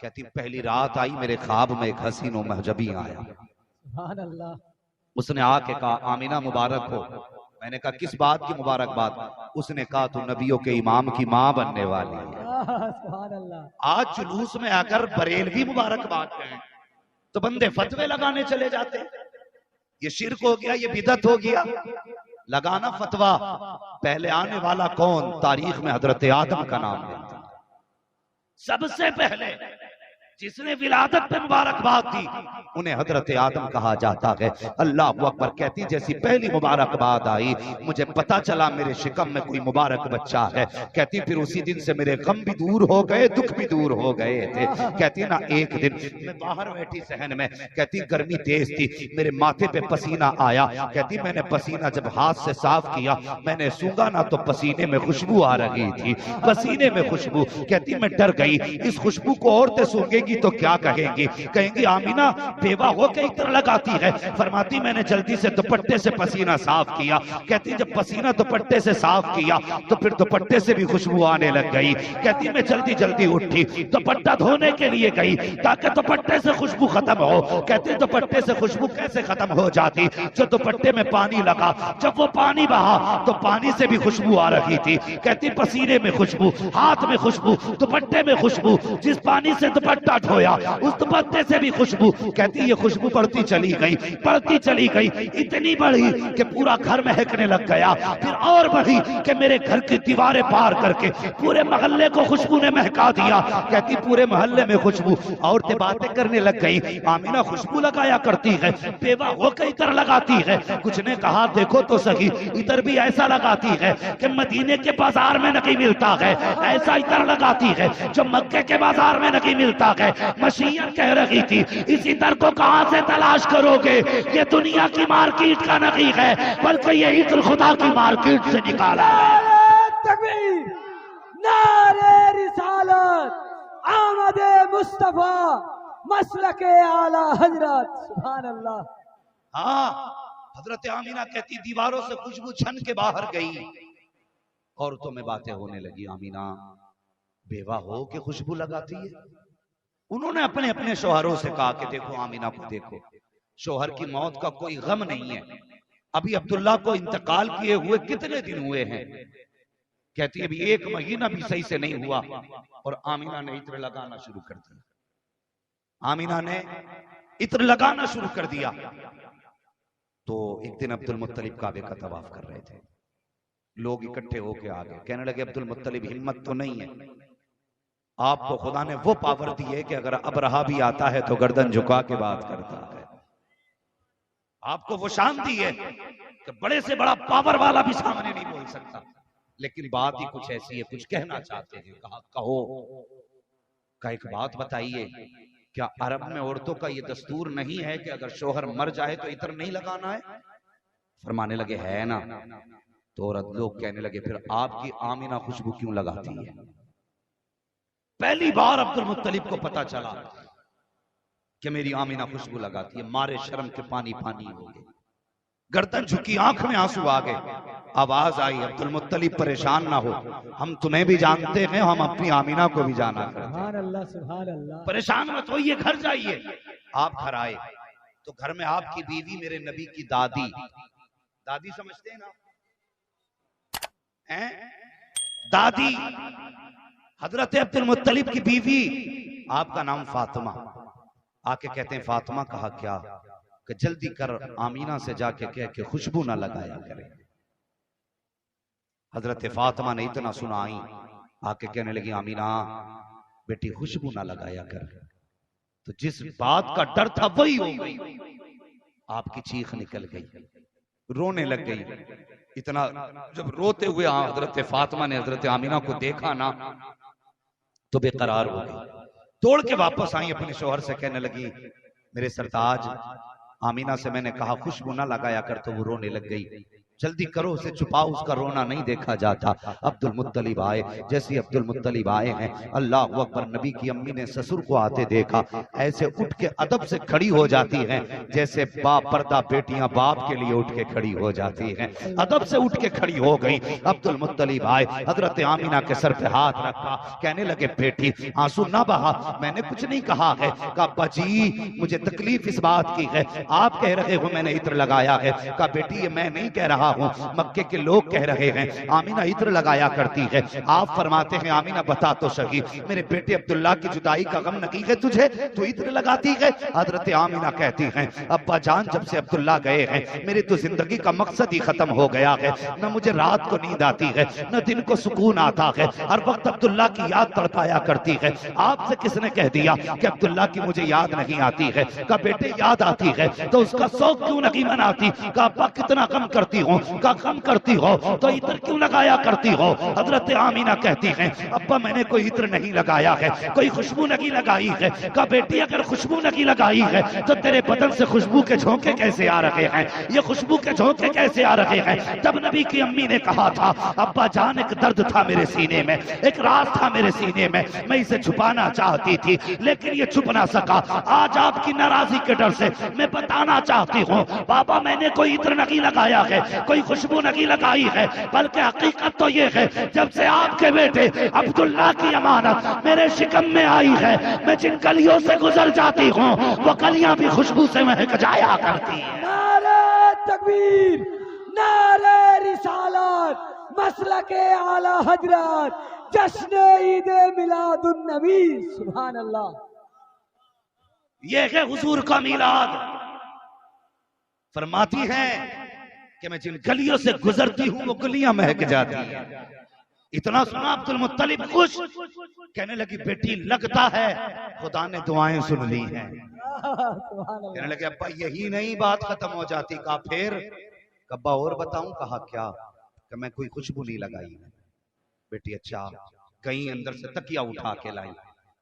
S1: कहती पहली रात आई, मेरे ख्वाब में एक हसीन और महजबी आया।
S2: सुभान अल्लाह।
S1: उसने आके कहा, आमीना मुबारक हो। मैंने कहा किस बात की मुबारकबाद? उसने कहा तू नबियों के इमाम की मां बनने वाली है।
S2: सुभान अल्लाह।
S1: आज जुलूस में अगर बरेलवी मुबारकबाद कहें तो बंदे फतवे लगाने चले जाते, ये शिर्क हो गया, ये बिदअत हो गया। लगाना फतवा, पहले आने वाला कौन? तारीख में हजरत आदम का नाम लेता है। सबसे पहले जिसने विलादत पे मुबारकबाद दी उन्हें हजरत आदम कहा जाता है। अल्लाह अकबर। कहती जैसी पहली मुबारकबाद आई, मुझे पता चला मेरे शिकम में कोई मुबारक बच्चा है। कहती फिर उसी दिन से मेरे गम भी दूर हो गए, दुख भी दूर हो गए थे। कहती ना एक दिन मैं बाहर बैठी सहन में, कहती गर्मी तेज थी, मेरे माथे पे पसीना आया। कहती मैंने पसीना जब हाथ से साफ किया, मैंने सूंघा ना तो पसीने में खुशबू आ रही थी, पसीने में खुशबू। कहती मैं डर गई, इस खुशबू को औरतें सूंघेंगी तो क्या कहेंगी? कहेंगी आमीना बेवा हो के इत्र लगाती है। फरमाती मैंने जल्दी से दुपट्टे से पसीना साफ किया। कहती जब पसीना दुपट्टे से साफ किया तो फिर दुपट्टे से भी खुशबू आने लग गई। कहती मैं जल्दी जल्दी उठी, दुपट्टा धोने के लिए गई ताकि दुपट्टे से खुशबू खत्म हो। कहती दुपट्टे से खुशबू कैसे खत्म हो जाती? जो दुपट्टे में पानी लगा, जब वो पानी बहा तो पानी से भी खुशबू आ रही थी। कहती पसीने में खुशबू, हाथ में खुशबू, दुपट्टे में खुशबू, जिस पानी से दुपट्टा धोया उस दुपट्टे से भी खुशबू। कहती ये खुशबू बढ़ती चली गई, बढ़ती चली गई, इतनी बढ़ी कि पूरा घर महकने लग गया। फिर और बढ़ी कि मेरे घर की दीवारें पार करके पूरे मोहल्ले को खुशबू ने महका दिया। कहती पूरे मोहल्ले में खुशबू। औरतें बातें करने लग गई, आमीना खुशबू लगाया करती है, बेवा होकर इतर लगाती है। कुछ ने कहा देखो तो सही, इतर भी ऐसा लगाती है कि मदीने के बाजार में नहीं मिलता है, ऐसा इतर लगाती है जो मक्के के बाजार में नहीं मिलता है। मशीयत कह रही थी इस इतर को कहां से तलाश करोगे, ये दुनिया की मार्केट का नहीं है बल्कि ये इत्र खुदा की मार्केट से निकाला है।
S2: तकबीर, मुस्तफा मसलके आला हजरत। सुभान अल्लाह।
S1: हाँ, हजरत आमीना कहती दीवारों से खुशबू छन के बाहर गई, औरतों में बातें होने लगी। आमीना बेवा हो के खुशबू लगाती है। उन्होंने अपने अपने शौहरों से कहा कि देखो आमीना को देखो, शौहर की मौत का कोई गम नहीं है, अभी अब्दुल्ला को इंतकाल किए हुए कितने दिन हुए हैं। कहती है अभी 1 महीना भी सही से नहीं हुआ, और आमीना ने इत्र लगाना शुरू कर दिया। आमीना ने इत्र लगाना शुरू कर दिया। तो एक दिन अब्दुल मुत्तलिब काबे का तवाफ कर रहे थे, लोग इकट्ठे होके आ गए, कहने लगे अब्दुल मुत्तलिब हिम्मत तो नहीं है, आपको खुदा ने वो पावर दी है कि अगर अबरहा भी आता है तो गर्दन झुका के बात करता है, आपको वो शान दी है कि बड़े से बड़ा पावर वाला भी सामने नहीं बोल सकता। लेकिन बात ही कुछ ऐसी है, कुछ कहना चाहते हैं। कहा कहो। का एक बात बताइए, क्या अरब में औरतों का ये दस्तूर नहीं है कि अगर शोहर मर जाए तो इत्र नहीं लगाना है? फरमाने लगे है ना। तो औरत लोग कहने लगे फिर आपकी आमीना खुशबू क्यों लगाती है? पहली बार अब्दुल मुत्तलिब को पता चला कि मेरी आमीना खुशबू लगाती है। मारे शर्म के पानी पानी हो गए, गर्दन झुकी, आंख में आंसू आ गए। आवाज आई अब्दुल मुत्तलिब परेशान ना हो, हम तुम्हें भी जानते हैं, हम अपनी आमीना को भी जाना करते हैं।
S2: सुभान अल्लाह, सुभान अल्लाह।
S1: परेशान मत होइए, घर जाइए। आप घर आए तो घर में आपकी बीवी मेरे नबी की दादी, दादी समझते हैं ना, हैं? दादी हजरत अब्दुल मुत्तलिब की बीवी, आपका नाम फातिमा। आके कहते हैं फातिमा कहा क्या? कि जल्दी कर आमीना से जाके कह के खुशबू ना लगाया करे। हजरत फातिमा ने इतना सुना, आई आके कहने लगी आमीना बेटी खुशबू ना लगाया कर। तो जिस बात का डर था वही हो गई, आपकी चीख निकल गई, रोने लग गई। इतना जब रोते हुए हजरत फातिमा ने हजरत आमीना को देखा ना तो बेकरार हो गई, तोड़ के वापस आई, अपने शौहर से कहने लगी मेरे सरताज आमीना से मैंने कहा खुशबू ना लगाया कर, तो वो रोने लग गई। जल्दी करो उसे छुपाओ, उसका रोना नहीं देखा जाता। अब्दुल मुत्तलिब आए, जैसे अब्दुल मुत्तलिब आए हैं अल्लाह अकबर, नबी की अम्मी ने ससुर को आते देखा, ऐसे उठ के अदब से खड़ी हो जाती हैं जैसे बाप पर्दा बेटियां बाप के लिए उठ के खड़ी हो जाती हैं। अदब से उठ के खड़ी हो गई। अब्दुल मुत्तलिब आए, हजरत आमीना के सर पे हाथ रखा, कहने लगे बेटी आंसू ना बहा, मैंने कुछ नहीं कहा है। कहा अब्बा जी मुझे तकलीफ इस बात की है, आप कह रहे हो मैंने इत्र लगाया है। कहा बेटी ये मैं नहीं कह रहा हूं, मक्के के लोग कह रहे हैं आमीना इत्र लगाया करती है। आप फरमाते हैं आमीना बता तो सही, मेरे बेटे अब्दुल्ला की जुदाई का गम नहीं है तुझे, तू इत्र लगाती है? हजरत आमीना कहती हैं अब्बा जान जब से अब्दुल्ला गए हैं मेरी तो जिंदगी का मकसद ही खत्म हो गया है, न मुझे रात को नींद आती है न दिन को सुकून आता है, हर वक्त अब्दुल्ला की याद तड़पाया करती है। आपसे किसने कह दिया कि अब्दुल्ला की मुझे याद नहीं आती है? कहा बेटे याद आती है तो उसका शौक क्यों नहीं मनाती? कहा अब्बा कितना कम करती हूँ। का कम करती हो तो इत्र क्यों लगाया करती हो? हजरत आमीना कहती हैं अब्बा मैंने कोई इत्र नहीं लगाया है, कोई खुशबू नहीं लगाई है। कहा बेटी अगर खुशबू नहीं लगाई है तो तेरे बदन से खुशबू के झोंके कैसे आ रहे हैं? ये खुशबू के झोंके कैसे आ रहे हैं? जब नबी की अम्मी ने कहा था अब्बा जान एक दर्द था मेरे सीने में, एक राज था मेरे सीने में, मैं इसे छुपाना चाहती थी लेकिन ये छुप ना सका। आज आपकी नाराजगी के डर से मैं बताना चाहती हूँ बाबा मैंने कोई इत्र नहीं लगाया है, कोई खुशबू नहीं लगाई है, बल्कि हकीकत तो ये है जब से आपके बेटे अब्दुल्ला की अमानत मेरे शिकम में आई है, मैं जिन गलियों से गुजर जाती हूँ वो गलियां भी खुशबू से महक जाया करती हैं।
S2: नारे तकबीर, नारे रिसालत, मसलके आला हजरत, जश्न ईद मिलादुन नबी। सुभान अल्लाह।
S1: ये है हुजूर का मिलाद। फरमाती हैं कि मैं जिन गलियों से गुजरती हूं वो गलियां महक जाती हैं। इतना सुना अब्दुल मुत्तलिब खुश, कहने लगी बेटी लगता है खुदा ने दुआएं सुन ली हैं। कहने लगे अब्बा यही नहीं बात खत्म हो जाती। कहा फिर? अब्बा और बताऊं? कहा क्या? कि मैं कोई खुशबू नहीं लगाई। बेटी अच्छा। कहीं अंदर से तकिया उठा के लाई,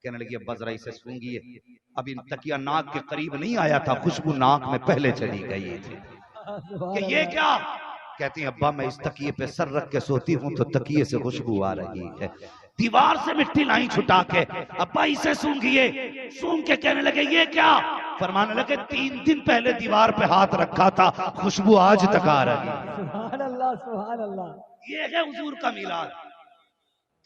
S1: कहने लगी अब्बा जरा इसे सूंघिए। अभी तकिया नाक के करीब नहीं आया था, खुशबू नाक में पहले चली गई थी। कि ये क्या? कहती हैं अब्बा मैं इस तकिए पे सर रख के सोती हूँ तो तकिए से खुशबू आ रही है। दीवार से मिट्टी लाई छुटा के, अब्बा इसे सूंघिए। सूंघ के कहने लगे ये क्या? फरमाने लगे 3 दिन पहले दीवार पे हाथ रखा था, खुशबू आज तक आ रही।
S2: सुभान अल्लाह, सुभान अल्लाह।
S1: ये है हुजूर का मिलाद।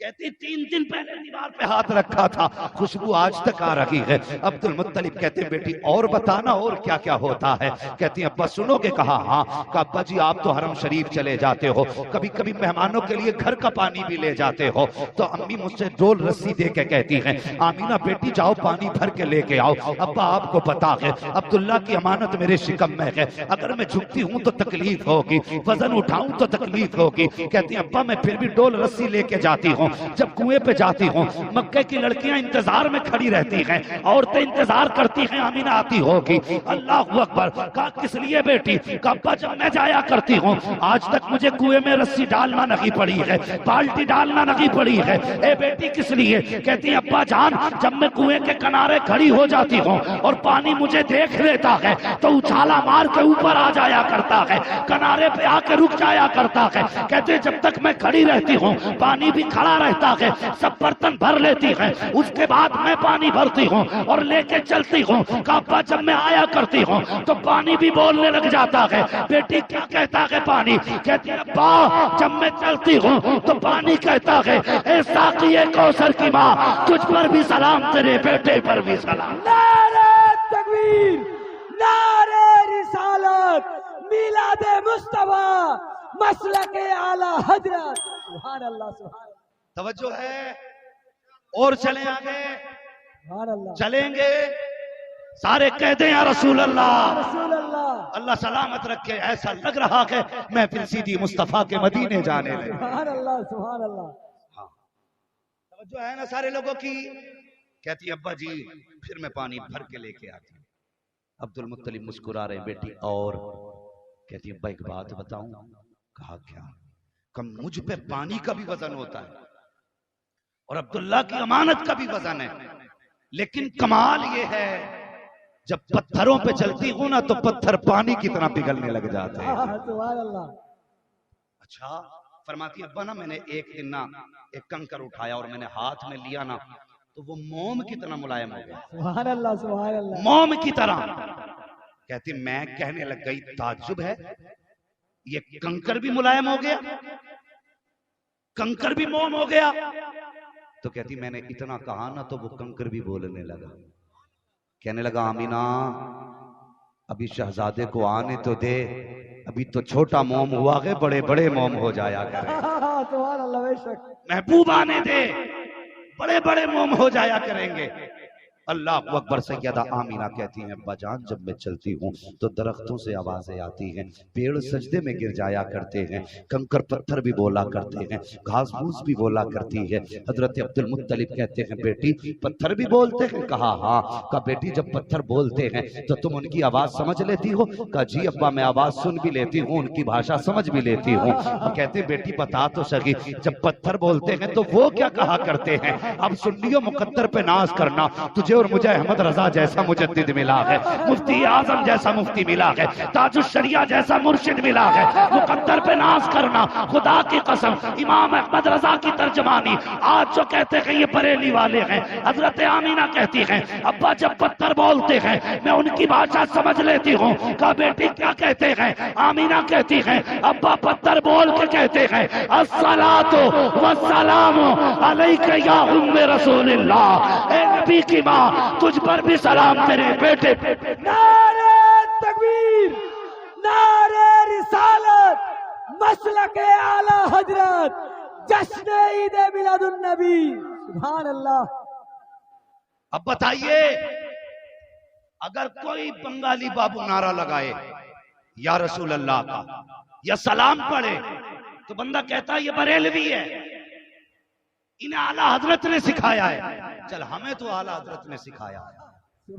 S1: कहती 3 दिन पहले दीवार पे हाथ रखा था, खुशबू आज तक आ रही है। अब्दुल मुत्तलिब कहते बेटी और बताना और क्या क्या होता है? कहती अब्बा सुनोगे? कहा हाँ। कहा अब्बा जी आप तो हरम शरीफ चले जाते हो, कभी कभी मेहमानों के लिए घर का पानी भी ले जाते हो, तो अम्मी मुझसे डोल रस्सी दे के कहती है आमीना बेटी जाओ पानी भर के लेके आओ। अब्बा आपको पता है अब्दुल्ला की अमानत मेरे शिकम में है, अगर मैं झुकती हूँ तो तकलीफ होगी, वजन उठाऊं तो तकलीफ होगी। कहती अब्बा मैं फिर भी डोल रस्सी लेके जाती हूँ। जब कुएं पे जाती हूँ मक्के की लड़कियां इंतजार में खड़ी रहती हैं, औरतें इंतजार करती हैं आमीना आती होगी। अल्लाह अकबर। कहा किस लिए बेटी? कहा जब मैं जाया करती हूँ आज तक मुझे कुएं में रस्सी डालना नहीं पड़ी है, बाल्टी डालना नहीं पड़ी है। ए बेटी किस लिए? कहती अब्बा जान जब मैं कुएं के किनारे खड़ी हो जाती हूँ और पानी मुझे देख लेता है तो उछाला मार के ऊपर आ जाया करता है, किनारे पे आके रुक जाया करता है। कहते जब तक मैं खड़ी रहती हूँ पानी भी खड़ा रहता है, सब बर्तन भर लेती है, उसके बाद मैं पानी भरती हूँ और लेके चलती हूँ। काबा जब मैं आया करती हूँ तो पानी भी बोलने लग जाता है। बेटी क्या कहता है पानी? कहती है अब्बा जब मैं चलती हूँ तो पानी कहता है ए साक़िए कौसर की माँ तुझ पर भी सलाम, तेरे बेटे पर भी सलाम।
S2: नारे तकबीर, नारे रिसालत, मिलादे मुस्तफा, मसलके आला हजरत। सुभान अल्लाह, सुभान
S1: तवज्जो है और चले आगे,
S2: सुभान अल्लाह,
S1: चलेंगे सारे कहते हैं या रसूल अल्लाह,
S2: रसूल अल्लाह।
S1: अल्लाह सलामत रखे। ऐसा लग रहा है मैं फिर सीधी मुस्तफा के मदीने जाने लगे।
S2: सुभान अल्लाह, सुभान अल्लाह।
S1: हाँ तवज्जो है ना सारे लोगों की? कहती अब्बा जी फिर मैं पानी भर के लेके आती हूँ। अब्दुल मुत्तलिब मुस्कुरा रहे बेटी और कहती अब्बा एक बात बताऊं? कहा क्या? कम मुझ पे पानी का भी वजन होता है और अब्दुल्ला की अमानत का भी वजन है, लेकिन कमाल ये है जब पत्थरों पे चलती हूं ना तो पत्थर पानी की तरह पिघलने लग जाते हैं।
S2: सुभान अल्लाह।
S1: अच्छा फरमाती अब्बा ना मैंने एक दिन ना एक कंकर उठाया और मैंने हाथ में लिया ना तो वो मोम की तरह मुलायम हो गया।
S2: सुभान अल्लाह, सुभान अल्लाह।
S1: मोम की तरह। कहती मैं कहने लग गई ताज्जुब है ये कंकर भी मुलायम हो गया, कंकर भी मोम हो गया। तो कहती मैंने इतना कहा ना तो वो कंकर भी बोलने लगा, कहने लगा आमीना अभी शहजादे को आने तो दे, अभी तो छोटा मोम हुआ है, बड़े बड़े मोम हो जाया करे।
S2: सुभान अल्लाह, बेशक।
S1: महबूब आने दे, बड़े बड़े मोम हो जाया करेंगे। अल्लाह अकबर। सैयदा आमीना कहती हैं अब्बा जान जब मैं चलती हूँ तो दरख्तों से आवाजें आती हैं, पेड़ सजदे में गिर जाया करते हैं, कंकर पत्थर भी बोला करते हैं, घास फूस भी बोला करती है। हजरत अब्दुल मुत्तलिब कहते हैं बेटी पत्थर भी बोलते हैं? कहा हाँ। कहा बेटी जब पत्थर बोलते हैं तो तुम उनकी आवाज समझ लेती हो? कहा जी अब्बा मैं आवाज सुन भी लेती हूँ, उनकी भाषा समझ भी लेती हूँ। कहते बेटी बता तो सही जब पत्थर बोलते हैं तो वो क्या कहा करते हैं? अब सुन्नियों मुकद्दर पे नाज करना, तुझे और मुझे अहमद रजा जैसा मुजद्दिद मिला है, मुफ्ती आजम जैसा मुफ्ती मिला है, ताजुश शरिया जैसा मुर्शिद मिला है। मुकद्दर पे नाज करना, खुदा की कसम इमाम अहमद रजा की तर्जमानी आज जो कहते हैं ये बरेली वाले हैं। हजरत आमीना कहती हैं अब्बा जब पत्थर बोलते हैं मैं उनकी भाषा समझ लेती हूँ। कहा बेटी क्या कहते हैं? आमीना कहती हैं अब्बा पत्थर बोल के कहते हैं अस्सलातु वस्सलामु अलैका या उम्मे रसूलिल्लाह, ए नबी की माँ तुझ पर भी सलाम तेरे बेटे।
S2: नारे तकबीर, नारे रिसालत, मसलके आला हजरत, जश्न ईद मिलादुन नबी। सुभान अल्लाह।
S1: अब बताइए अगर कोई बंगाली बाबू नारा लगाए या रसूल अल्लाह का या सलाम पढ़े तो बंदा कहता है ये बरेलवी है, इन्हें आला हजरत ने सिखाया है। चल हमें तो आला हजरत ने सिखाया,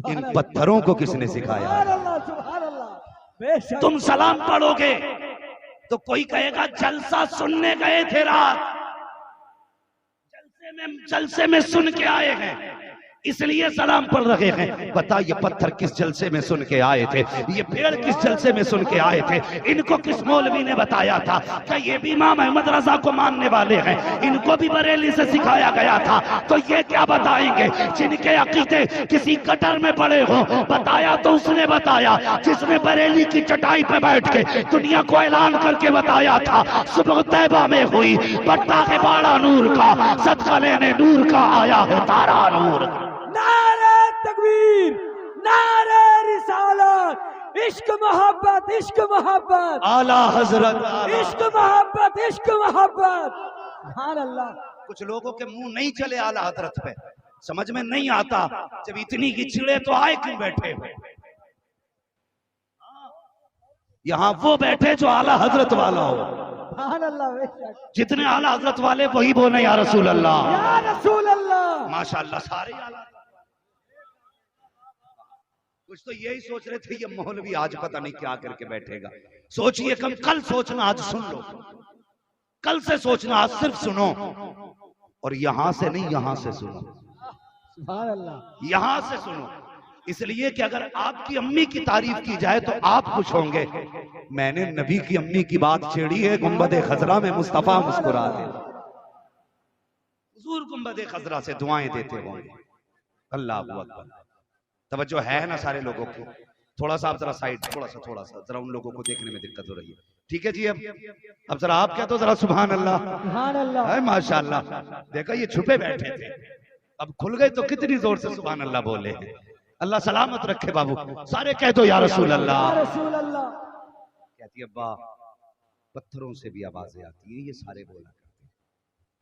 S1: इन पत्थरों को किसने सिखाया?
S2: सुभान अल्लाह, सुभान अल्लाह, बेशक।
S1: तुम सलाम पढ़ोगे तो कोई कहेगा जलसा सुनने गए थे रात, जलसे में सुन के आए हैं। इसलिए सलाम पढ़ रहे हैं। बता ये पत्थर किस जलसे में सुन के आए थे, ये पेड़ किस जलसे में सुन के आए थे, इनको किस मौलवी ने बताया था कि ये भी इमाम अहमद रजा को मानने वाले हैं, इनको भी बरेली से सिखाया गया था। तो ये क्या बताएंगे जिनके अकीदे किसी कटर में पड़े हो? बताया तो उसने बताया जिसने बरेली की चटाई पे बैठ के दुनिया को ऐलान करके बताया था सुबह तैबा में हुई बट्टा के बाड़ा नूर का, सदका लेने नूर का आया है तारा नूर।
S2: नारे तकबीर, नारे रिसालत, इश्क मोहब्बत, इश्क मोहब्बत,
S1: आला हजरत,
S2: इश्क मोहब्बत, इश्क मोहब्बत। सुभान अल्लाह।
S1: कुछ लोगों के मुंह नहीं चले आला हजरत पे, समझ में नहीं आता जब इतनी की चिड़े तो आए क्यों बैठे हो? यहाँ वो बैठे जो आला हजरत वाला हो।
S2: सुभान अल्लाह। बेशक
S1: जितने आला हजरत वाले वही बोले या रसूल अल्लाह,
S2: या रसूल अल्लाह।
S1: माशाअल्लाह सारे आला। कुछ तो यही सोच रहे थे ये मौलवी आज पता नहीं क्या करके बैठेगा। सोचिए कम, कल सोचना आज सुन लो, कल से सोचना आज सिर्फ सुनो, और यहां से नहीं यहां से सुनो,
S2: सुभान अल्लाह।
S1: यहां से सुनो। इसलिए कि अगर आपकी अम्मी की तारीफ की जाए तो आप खुश होंगे। मैंने नबी की अम्मी की बात छेड़ी है, गुंबद खजरा में मुस्तफा मुस्कुरा दे, हुजूर गुंबद खजरा से दुआएं देते होंगे। अल्लाह अकबर। तवज्जो है ना सारे लोगों को? थोड़ा सा आप जरा साइड, थोड़ा सा जरा उन लोगों को देखने में दिक्कत हो रही है। ठीक है जी, अब जरा आप क्या तो जरा सुभान अल्लाह,
S2: सुभान अल्लाह,
S1: है माशाअल्लाह। देखा ये छुपे बैठे थे, अब खुल गए तो कितनी जोर से सुभान अल्लाह बोले हैं। अल्लाह सलामत रखे बाबू, सारे कह दो या रसूल अल्लाह।
S2: या रसूल अल्लाह।
S1: कहती है अब्बा पत्थरों से भी आवाजें आती है, ये सारे बोला करते हैं।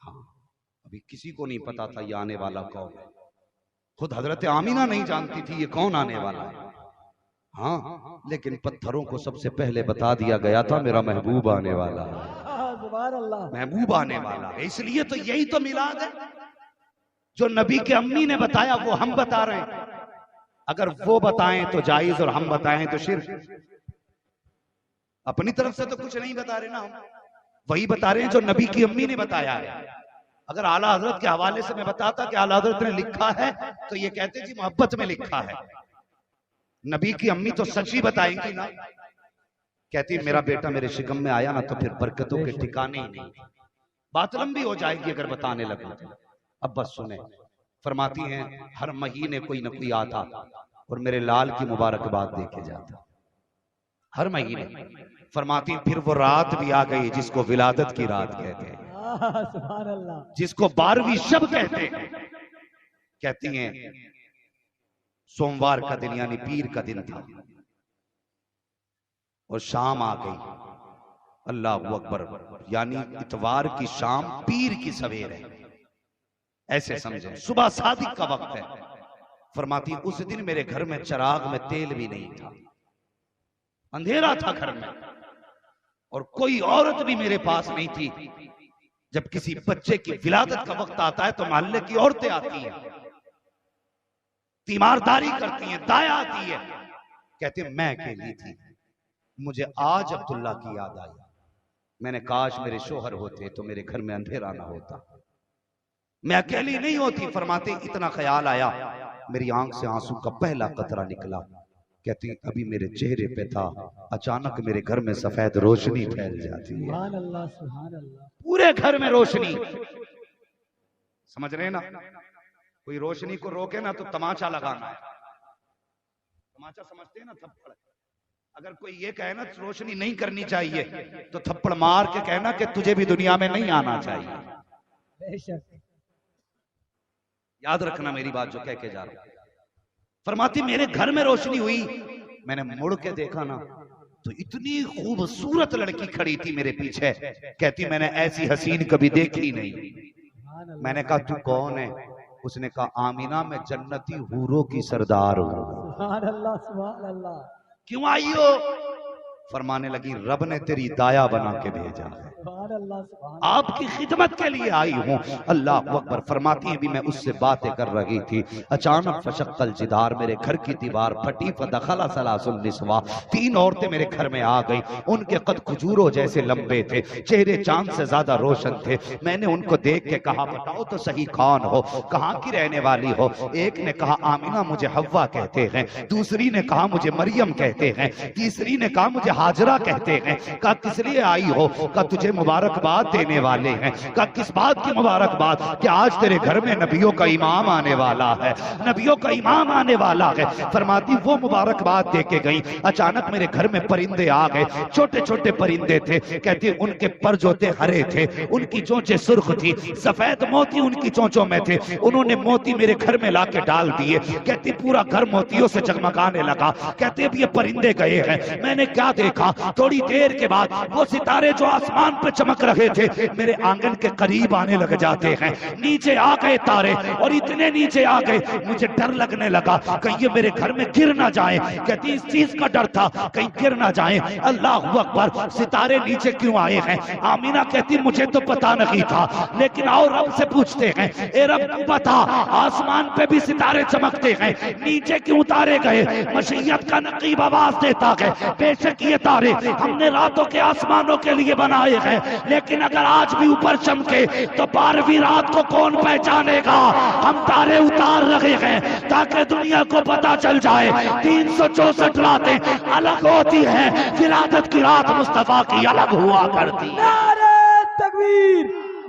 S1: हाँ, अभी किसी को नहीं पता था ये आने वाला कौन है, खुद हजरत आमीना नहीं जानती थी ये कौन आने वाला है। हाँ, लेकिन पत्थरों को सबसे पहले बता दिया गया था मेरा महबूब आने वाला है,
S2: सुभान अल्लाह।
S1: महबूब आने वाला है। इसलिए तो यही तो मिलाद है, जो नबी के अम्मी ने बताया वो हम बता रहे हैं। अगर वो बताएं तो जायज और हम बताएं तो शिर्क। अपनी तरफ से तो कुछ नहीं बता रहे ना, हम वही बता रहे हैं जो नबी की अम्मी ने बताया है। अगर आला हजरत के हवाले से मैं बताता कि आला हजरत ने लिखा है तो ये कहते जी मोहब्बत में लिखा है। नबी की अम्मी तो सच ही बताएंगी ना। कहती मेरा बेटा मेरे शिकम में आया ना तो फिर बरकतों के ठिकाने ही नहीं। बात लंबी हो जाएगी अगर बताने लगे तो। अब बस सुने, फरमाती हैं हर महीने कोई न कोई आता और मेरे लाल की मुबारकबाद दे के जाता, हर महीने। फरमाती फिर वो रात भी आ गई जिसको विलादत की रात कहते हैं,
S2: सुभान अल्लाह,
S1: जिसको 12वीं शब कहते हैं। कहती हैं सोमवार का दिन यानी पीर का दिन था और शाम आ गई। अल्लाह अकबर, यानी इतवार की शाम पीर की सवेर है, ऐसे समझे। सुबह सादिक का वक्त है। फरमाती उस दिन मेरे घर में चिराग में तेल भी नहीं था, अंधेरा था घर में, और कोई औरत भी मेरे पास नहीं थी। जब किसी बच्चे की विलादत का वक्त आता है तो मोहल्ले की औरतें आती हैं, तीमारदारी करती हैं, दाया आती है। कहते मैं अकेली थी, मुझे आज अब्दुल्ला की याद आई। मैंने काश मेरे शोहर होते तो मेरे घर में अंधेरा ना होता, मैं अकेली नहीं होती। फरमाते इतना ख्याल आया, मेरी आंख से आंसू का पहला कतरा निकला। कहती अभी मेरे चेहरे पे था, अचानक मेरे घर में सफेद रोशनी फैल जाती है।
S2: सुभान अल्लाह, सुभान अल्लाह।
S1: पूरे घर में रोशनी, समझ रहे ना? कोई रोशनी को रोके ना तो तमाचा लगाना है। तमाचा समझते हैं ना, थप्पड़। अगर कोई ये कहे ना रोशनी नहीं करनी चाहिए तो थप्पड़ मार के कहना कि तुझे भी दुनिया में नहीं आना चाहिए।
S2: बेशक,
S1: याद रखना मेरी बात जो कह के जा रहा हूं। फरमाती मेरे घर में रोशनी हुई, मैंने मुड़ के देखा ना तो इतनी खूबसूरत लड़की खड़ी थी मेरे पीछे। कहती मैंने ऐसी हसीन कभी देखी नहीं। मैंने कहा तू कौन है? उसने कहा आमीना में जन्नती हूरों की सरदार हूं।
S2: सुभान अल्लाह, सुभान अल्लाह।
S1: क्यों आई हो? फरमाने लगी रब ने तेरी दाया बना के भेजा है,
S2: सुभान अल्लाह, सुभान
S1: आपकी खिदमत के लिए आई हूँ। अल्लाह अकबर। फरमाती है भी मैं उससे बातें कर रही थी, अचानक फशक्कल जिदार, मेरे घर की दीवार फटी, फदखला सलासुल निस्वा, 3 औरतें मेरे घर में आ गई। उनके कद खजूरों जैसे लंबे थे, चेहरे चांद से ज्यादा रोशन थे। मैंने उनको देख के कहा बताओ तो सही कौन हो, कहाँ की रहने वाली हो। एक ने कहा आमिना मुझे हव्वा कहते हैं, दूसरी ने कहा मुझे मरियम कहते हैं, तीसरी ने कहा मुझे हाजरा कहते हैं। कहा किस लिए आई हो, कहा तुझे मुबारकबाद देने वाले हैं। कहा किस बात की मुबारकबाद, कि आज तेरे घर में नबियों का इमाम आने वाला है, नबियों का इमाम आने वाला है। फरमाती वो मुबारकबाद दे के गई, अचानक मेरे घर में परिंदे आ गए, छोटे छोटे परिंदे थे। कहती उनके पर जो थे हरे थे, उनकी चोंचें सुर्ख थी, सफेद मोती उनकी चोंचों में थे। उन्होंने मोती मेरे घर में लाके डाल दिए। कहती पूरा घर मोतियों से जगमगाने लगा। कहते अब ये परिंदे गए हैं, मैंने क्या देखा, थोड़ी देर के बाद वो सितारे जो आसमान पे चमक रहे थे मेरे आंगन के करीब आने लग जाते हैं। नीचे आ गए तारे, और इतने नीचे आ गए मुझे डर लगने लगा कहीं ये मेरे घर में गिर ना जाए। कहती इस चीज का डर था कहीं गिर ना जाए। अल्लाह अकबर। सितारे नीचे क्यों आए हैं? आमीना कहती मुझे तो पता नहीं था, लेकिन आओ रब से पूछते हैं, ए रब बता, आसमान पे भी सितारे चमकते हैं, नीचे क्यों उतारे गए? मशीयत का नकीब आवाज देता है, बेशक ये तारे हमने रातों के आसमानों के लिए बनाए हैं, लेकिन अगर आज भी ऊपर चमके तो 12वीं रात को कौन पहचानेगा? हम तारे उतार रहे हैं ताकि दुनिया को पता चल जाए 364 रातें अलग होती हैं, विलादत की रात मुस्तफा की अलग हुआ करती है।
S2: नारे तकबीर,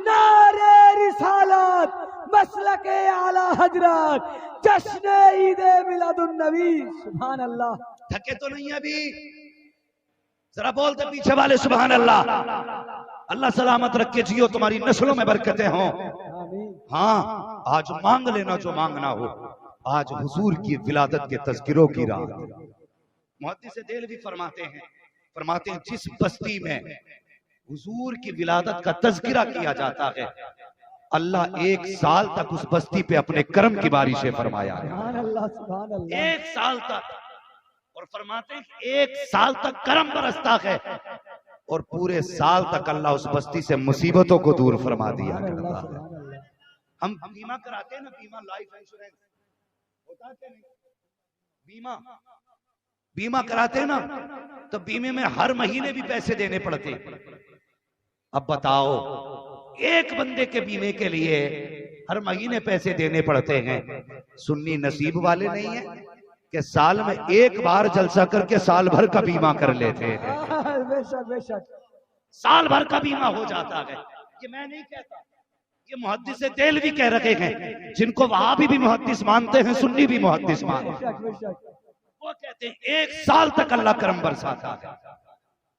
S2: नारे रिसालत, मसलके आला हजरत, जश्न ईद मिलादुन नबी। सुभान अल्लाह।
S1: थके तो नहीं अभी? जरा बोलते पीछे वाले सुभान अल्लाह। अल्लाह सलामत रख के जियो, तुम्हारी नस्लों में बरकतें हों। हाँ, आज मांग लेना जो मांगना हो। आज हुजूर की विलादत के तज़किरों की रात। मुहद्दिस देहलवी फरमाते हैं जिस बस्ती में हुजूर की विलादत का तज़किरा किया जाता है, अल्लाह 1 साल तक उस बस्ती पे अपने करम की बारिशें फरमाया है।
S2: सुभान अल्लाह, सुभान अल्लाह।
S1: 1 साल तक। और फरमाते हैं 1 साल तक करम बरसता है, और पूरे साल तक अल्लाह उस बस्ती से मुसीबतों को दूर फरमा दिया करता है। हम बीमा कराते हैं ना, बीमा लाइफ इंश्योरेंस होता है नहीं? बीमा कराते हैं ना, तो बीमे में हर महीने भी पैसे देने पड़ते हैं। अब बताओ, एक बंदे के बीमे के लिए हर महीने पैसे देने पड़ते हैं। सुन्नी नसीब वाले नहीं है कि साल में 1 बार जलसा करके साल भर का बीमा कर लेते हैं।
S2: बेशक बेशक,
S1: साल भर का बीमा हो जाता है। ये मैं नहीं कहता, ये मुहद्दिस देहलवी कह रहे हैं, जिनको वहाबी भी मुहद्दिस मानते हैं, सुन्नी भी मुहद्दिस मानते हैं। वो कहते हैं 1 साल तक अल्लाह करम बरसाता है,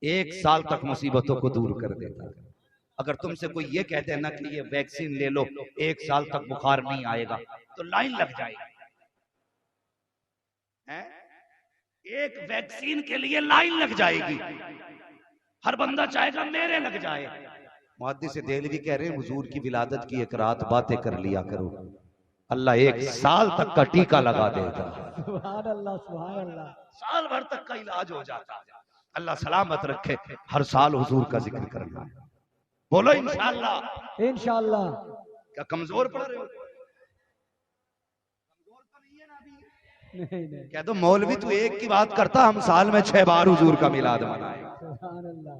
S1: 1 साल तक मुसीबतों को दूर कर देता है। अगर तुमसे कोई ये कहते हैं ना कि ये वैक्सीन ले लो, 1 साल तक बुखार नहीं आएगा, तो लाइन लग जाएगी। एक वैक्सीन के लिए लाइन लग जाएगी, हर बंदा चाहेगा मेरे लग जाए। मुहद्दिस देहलवी कह रहे हैं हुजूर की विलादत की 1 रात बातें कर लिया करो, अल्लाह 1 साल तक का टीका लगा देगा।
S2: सुभान अल्लाह, सुभान अल्लाह।
S1: साल भर तक का इलाज हो जाता है। अल्लाह सलामत रखे, हर साल हुजूर का जिक्र करना है। बोलो इंशाअल्लाह।
S2: इंशाअल्लाह।
S1: क्या कमजोर पड़ रहे हो?
S2: नहीं नहीं,
S1: कह दो मौलवी तू एक की बात करता, हम साल में 6 बार हुजूर का मिलाद मनाए।
S2: सुभान अल्लाह।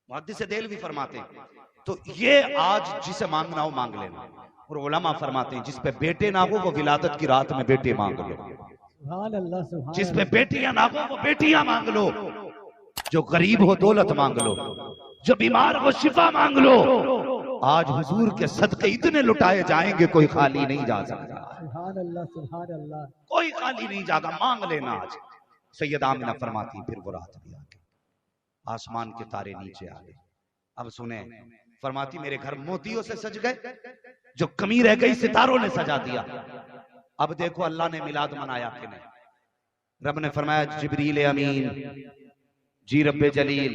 S1: मुहद्दिस देहलवी फरमाते हैं तो ये आज जिसे मांगना हो मांग लेना। और उलमा फरमाते हैं जिस पे बेटे ना हो वो विलादत की रात में बेटे मांग लो,
S2: सुभान अल्लाह, सुभान
S1: जिस पे बेटियां ना हो वो बेटियां मांग लो, जो गरीब हो दौलत मांग लो, जो बीमार हो शिफा मांग लो। आज हुजूर के सदके इतने लुटाए जाएंगे कोई खाली नहीं जा सकता।
S2: सुभान अल्लाह, सुभान अल्लाह।
S1: कोई खाली नहीं जाएगा, मांग लेना आज। सैयदा आमिना फरमाती फिर वो रात भी आ गई, आसमान के तारे नीचे आ गए। अब सुने, फरमाती मेरे घर मोतियों से सज गए, जो कमी रह गई सितारों ने सजा दिया। अब देखो अल्लाह ने मिलाद मनाया कि नहीं? रब ने फरमाया जिब्रील अमीन जी रब्बे जलील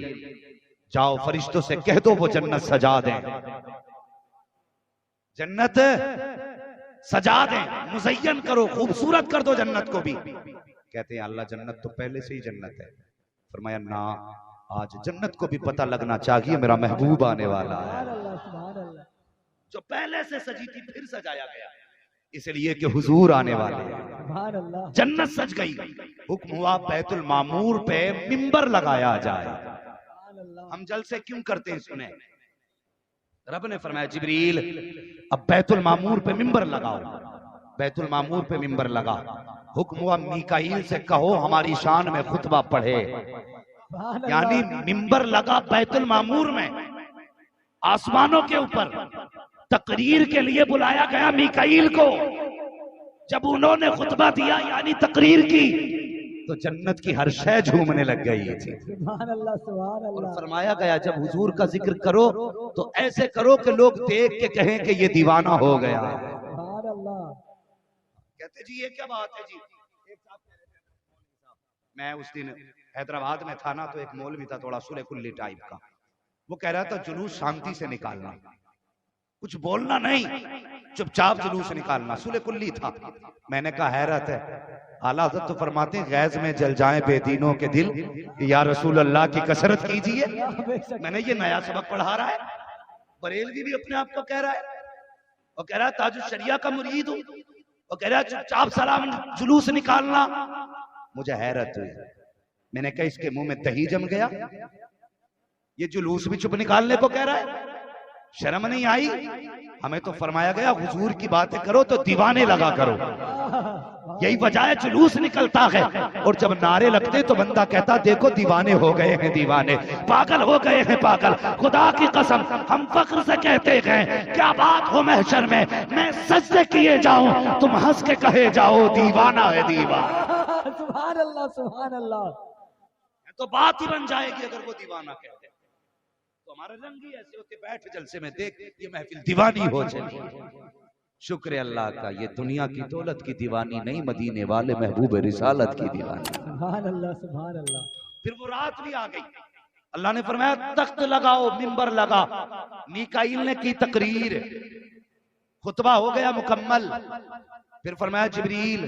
S1: जाओ फरिश्तों से कह दो वो जन्नत सजा दें, जन्नत सजा दें, मुज़य्यन करो, खूबसूरत कर दो जन्नत को भी। कहते हैं अल्लाह जन्नत तो पहले से ही जन्नत है। फरमाया ना, आज जन्नत को भी पता लगना चाहिए मेरा महबूब आने वाला है। जो पहले से सजी थी फिर सजाया गया, इसलिए कि हुजूर आने वाले हैं। जन्नत सज गई, हुक्म हुआ बैतुल मामूर पे मिंबर लगाया जाए। हम जलसे क्यों करते हैं सुने, रब ने फरमाया जिब्रील अब बैतुल मामूर पे मिंबर लगाओ। बैतुल मामूर पे मिंबर लगा, हुक्म हुआ मीकाईल से कहो हमारी शान में खुतबा पढ़े। यानी मिंबर लगा बैतुल मामूर में, आसमानों के ऊपर तकरीर के लिए बुलाया गया मीकाईल को। जब उन्होंने खुतबा दिया यानी तकरीर की, तो जन्नत की हर शय झूमने लग गई थी। और फरमाया गया जब हुजूर का जिक्र करो तो ऐसे करो कि लोग देख के कहें कि ये दीवाना हो गया। कहते जी ये क्या बात है जी। मैं उस दिन हैदराबाद में था ना, तो एक मौलवी था थोड़ा सुले कुल्ली टाइप का, वो कह रहा था जुलूस शांति से निकालना, कुछ बोलना नहीं, चुपचाप जुलूस निकालना। सुले कुल्ली था। मैंने कहा हैरत है, आला हज़रत तो फरमाते हैं गैज में जल जाएं बेदीनों के दिल, या रसूल अल्लाह की कसरत कीजिए। मैंने ये नया सबक पढ़ा रहा है, बरेलवी भी अपने आप को कह रहा है, और कह रहा है ताजुल शरिया का मुरीद हूं, और कह रहा है चुपचाप सलाम जुलूस निकालना। मुझे हैरत हुई, मैंने कहा इसके मुंह में दही जम गया, ये जुलूस भी चुप निकालने को कह रहा है, शर्म नहीं आई। हमें तो फरमाया गया हुजूर की बातें करो तो दीवाने लगा करो, यही वजह है जुलूस निकलता है। और जब नारे लगते तो बंदा कहता देखो दीवाने हो गए हैं दीवाने, पागल हो गए हैं पागल। खुदा की कसम हम फख्र से कहते हैं क्या बात हो महशर में, मैं सजदे किए जाऊं तुम हंस के कहे जाओ दीवाना है दीवाना।
S2: सुभान अल्लाह सुभान अल्लाह।
S1: तो बात ही बन जाएगी अगर वो दीवाना कहते। तो हमारे रंग ही ऐसे होते, बैठ जलसे में देख ये महफिल दीवानी हो चली। शुक्र अल्लाह का, ये दुनिया की दौलत की दीवानी नहीं, मदीने वाले महबूब रिसालत की दीवानी।
S2: सुभान अल्लाह सुभान अल्लाह।
S1: फिर वो रात भी आ गई, अल्लाह ने फरमाया तख्त लगाओ मिंबर लगा। मीकाईल ने की तकरीर, खुतबा हो गया मुकम्मल। फिर फरमाया जिब्रील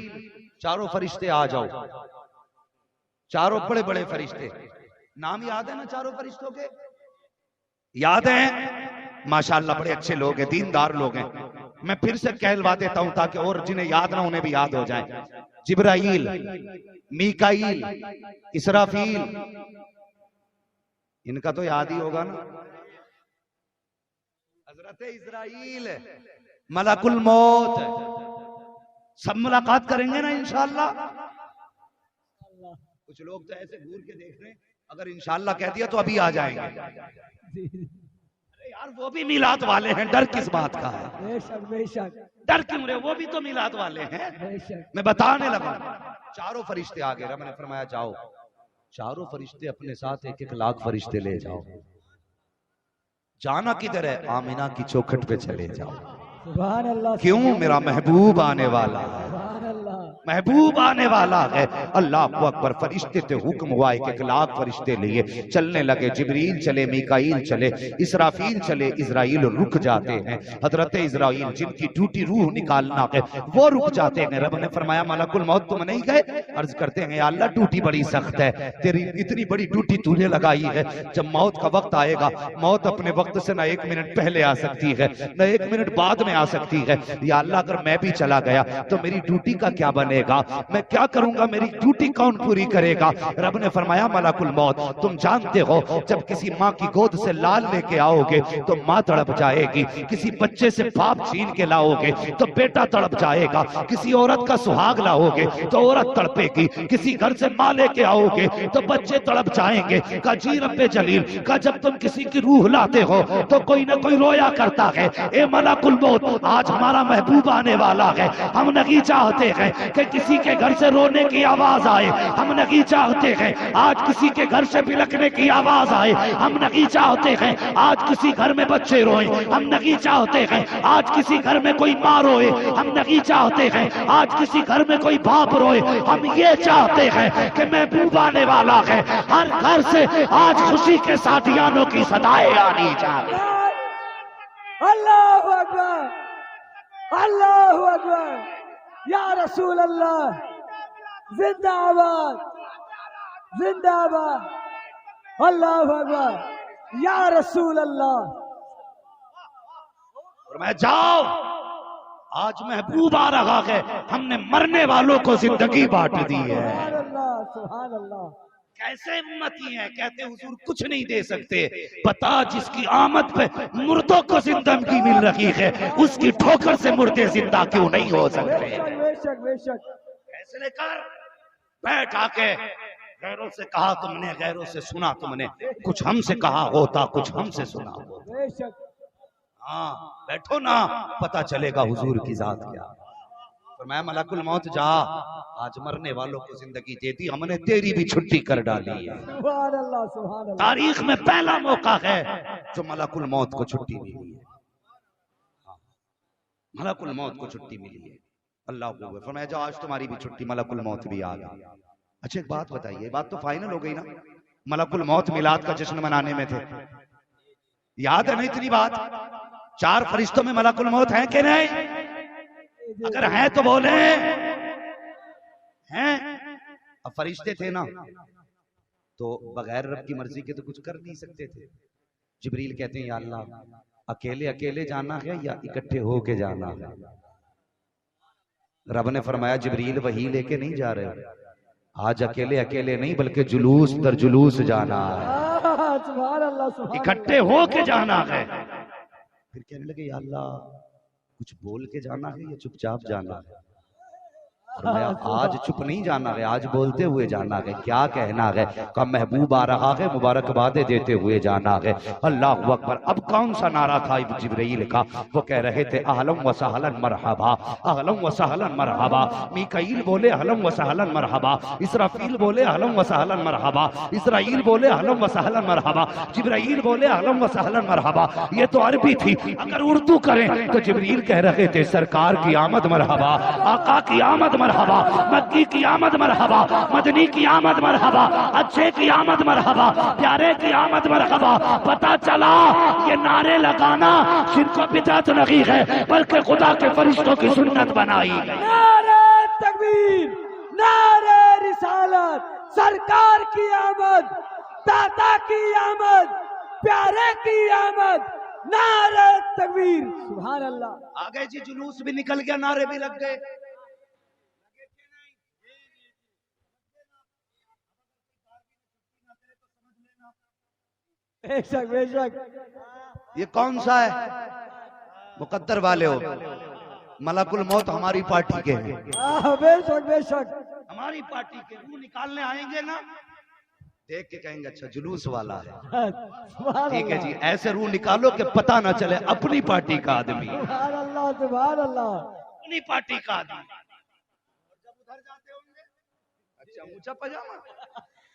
S1: चारों फरिश्ते आ जाओ। चारों बड़े बड़े फरिश्ते, नाम याद है ना चारों फरिश्तों के, याद है माशाअल्लाह, बड़े अच्छे लोग हैं, दीनदार लोग हैं। मैं फिर से कहलवा देता हूं ताकि और जिन्हें याद ना उन्हें भी याद हो जाए। जिब्राईल, मीकाईल, इसराफील, इनका तो याद ही होगा ना। हजरत इजराइल, मलकुल मौत, सब मुलाकात करेंगे ना इंशाअल्लाह। कुछ लोग तो ऐसे घूर के देख रहे हैं, अगर इंशाअल्लाह कह दिया तो अभी आ जाएंगे। अरे यार वो भी मिलाद वाले हैं, डर किस बात का है।
S2: बेशक बेशक,
S1: डर क्यों रहे, वो भी तो मिलाद वाले हैं। मैं बताने लगा, चारों फरिश्ते आ गए। रब ने फरमाया जाओ चारों फरिश्ते अपने साथ 1-1 लाख फरिश्ते ले जाओ। जाना किधर है, आमिना की चौखट पे चले जाओ।
S2: सुभान अल्लाह।
S1: क्यों, मेरा महबूब आने वाला है, महबूब आने वाला है। अल्लाह को अकबर। फरिश्ते थे, हुक्म हुआ 1-1 लाख फरिश्ते लिए चलने लगे। जिब्रील चले, मीकाईल चले, इसराफील चले, इजराइल रुक जाते हैं। हजरत इजराइल जिनकी ड्यूटी रूह निकालना है वो रुक जाते हैं। रब ने फरमाया मलकुल मौत तुम नहीं गए। अर्ज करते हैं अल्लाह ड्यूटी बड़ी सख्त है, तेरी इतनी बड़ी ड्यूटी तूने लगाई है, जब मौत का वक्त आएगा मौत अपने वक्त से ना 1 मिनट पहले आ सकती है ना 1 मिनट बाद में आ सकती है। या अल्लाह अगर मैं भी चला गया तो मेरी ड्यूटी का क्या बनेगा, मैं क्या करूंगा, मेरी ड्यूटी कौन पूरी करेगा। रब ने फरमाया मलकुल मौत तुम जानते हो जब किसी माँ की गोद से लाल लेके आओगे तो माँ तड़प जाएगी, किसी बच्चे से बाप छीन के लाओगे तो बेटा तड़प जाएगा, किसी औरत का सुहाग लाओगे तो औरत तड़पेगी, किसी घर से माँ लेके आओगे तो बच्चे तड़प जाएंगे। का जी रब्बे जलील का जब तुम किसी की रूह लाते हो तो कोई ना कोई रोया करता है। ए मलकुल मौत आज हमारा महबूब आने वाला है, हम नहीं चाहते हैं कि किसी के घर से रोने की आवाज आए, हम नहीं चाहते हैं आज किसी के घर से बिलखने की आवाज आए, हम नहीं चाहते हैं आज किसी घर में बच्चे रोए, हम नहीं चाहते हैं आज किसी घर में कोई माँ रोए, हम नहीं चाहते हैं आज किसी घर में कोई बाप रोए। हम ये चाहते हैं कि महबूब आने वाला है, हर घर से आज खुशी के साथियानों की सदाएं आनी चाहिए।
S2: अल्लाहु अकबर अल्लाहु अकबर या रसूल अल्लाह जिंदाबाद जिंदाबाद, अल्लाह अकबर, या रसूल अल्लाह।
S1: और मैं जाओ, आज महबूब आ रहा है, हमने मरने वालों को जिंदगी बांट दी है।
S2: सुभान अल्लाह सुभान अल्लाह।
S1: कैसे उम्मती हैं, कहते हुजूर कुछ नहीं दे सकते, बता जिसकी आमद पे मुर्दों को जिंदगी मिल रही है, उसकी ठोकर से मुर्दे जिंदा क्यों नहीं हो सकते।
S2: बेशक बेशक।
S1: फैसले कर, बैठ आके, गैरों से कहा तुमने, गैरों से सुना तुमने, कुछ हमसे कहा होता, कुछ हमसे सुना होता।
S2: बेशक।
S1: हाँ बैठो ना, पता चलेगा हुजूर की जात क्या। तो मैं मलकुल मौत जा, आज मरने वालों को जिंदगी दे दी, हमने तेरी भी छुट्टी कर डाली है।
S2: सुभान अल्लाह सुभान अल्लाह।
S1: तारीख में पहला मौका है जो मलकुल मौत को छुट्टी मिली है। हाँ, मलकुल मौत को छुट्टी मिली है। अल्लाह को फरमाया जाओ, आज तुम्हारी भी छुट्टी, मलकुल मौत भी आ गई। अच्छा एक बात बताइए, बात तो फाइनल हो गई ना, मलकुल मौत मिलाद का जश्न मनाने में थे, याद है ना इतनी बात। 4 फरिश्तों में मलकुल मौत है कि नहीं? अगर हैं तो बोले हैं। अब फरिश्ते थे ना, तो बगैर रब की मर्जी के तो कुछ कर नहीं सकते थे। जिब्रील कहते हैं या अल्लाह, अकेले अकेले जाना है या इकट्ठे होके जाना है? रब ने फरमाया जिब्रील वही लेके नहीं जा रहे, आज अकेले अकेले नहीं बल्कि जुलूस दर जुलूस जाना है,
S2: सुभान अल्लाह,
S1: इकट्ठे होके जाना है। फिर कहने लगे या अल्लाह, कुछ बोल के जाना है या चुपचाप जाना है? फरमाया आज चुप नहीं जाना है, आज बोलते हुए जाना है। क्या कहना है? का महबूब आ रहा है, मुबारकबादें देते हुए जाना है। अल्लाह अकबर। अब कौन सा नारा था जिब्रील का? वो कह रहे थे अहलम व सहलन मरहबा, अहलम व सहलन मरहबा। मीकाईल बोले अहलम व सहलन मरहबा, इसराफील बोले अहलम व सहलन मरहबा, इसराइल बोले अहलम व सहलन मरहबा, जिब्राईल बोले अहलम व सहलन मरहबा। ये तो अरबी थी, अगर उर्दू करें तो जिब्रील कह रहे थे सरकार की आमद मरहबा, आका की आमद मरहबा, मक्की की आमद मरहबा, मदनी की आमद मरहबा, अच्छे की आमद मरहबा, प्यारे की आमद मरहबा। पता चला ये नारे लगाना शिर्क व बिदअत नहीं है, बल्कि खुदा के फरिश्तों की सुन्नत बनाई गई।
S2: नारे तकबीर, नारे रिसालत, सरकार की आमद, दाता की आमद, प्यारे की आमद, नारे तकबीर, सुभान अल्लाह।
S1: आ गए जी, जुलूस भी निकल गया, नारे भी लग गए।
S2: बेशक बेशक।
S1: ये कौन सा है? मुकद्दर वाले हो, मलकुल मौत हमारी पार्टी के हैं।
S2: बेशक बेशक।
S1: हमारी पार्टी के रूह निकालने आएंगे ना, देख के कहेंगे अच्छा जुलूस वाला है। ठीक है जी, ऐसे रूह निकालो कि पता ना चले अपनी पार्टी का आदमी,
S2: सुभान अल्लाह सुभान अल्लाह,
S1: अपनी पार्टी का आदमी। जब उधर जाते होंगे अच्छा ऊंचा पजामा,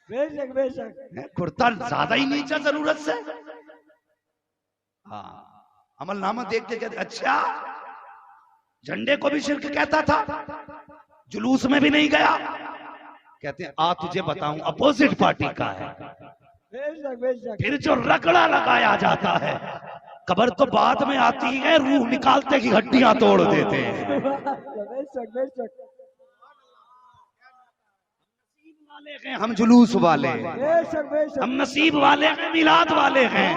S2: बेशक बेशक,
S1: कुर्ता ज्यादा ही नीचा जरूरत से। हाँ, अमलनामा देख के कहते अच्छा, झंडे को भी शिर्क कहता था, जुलूस में भी नहीं गया। कहते हैं आ तुझे बताऊं, अपोजिट पार्टी का है।
S2: बेशक बेशक।
S1: फिर जो रगड़ा लगाया जाता है, कब्र तो बाद में आती है, रूह निकालते की हड्डियां तोड़ देते हैं।
S2: बेशक बेशक।
S1: हम जुलूस वाले हैं,
S2: बेशक बेशक।
S1: हम नसीब वाले हैं, मिलाद वाले हैं।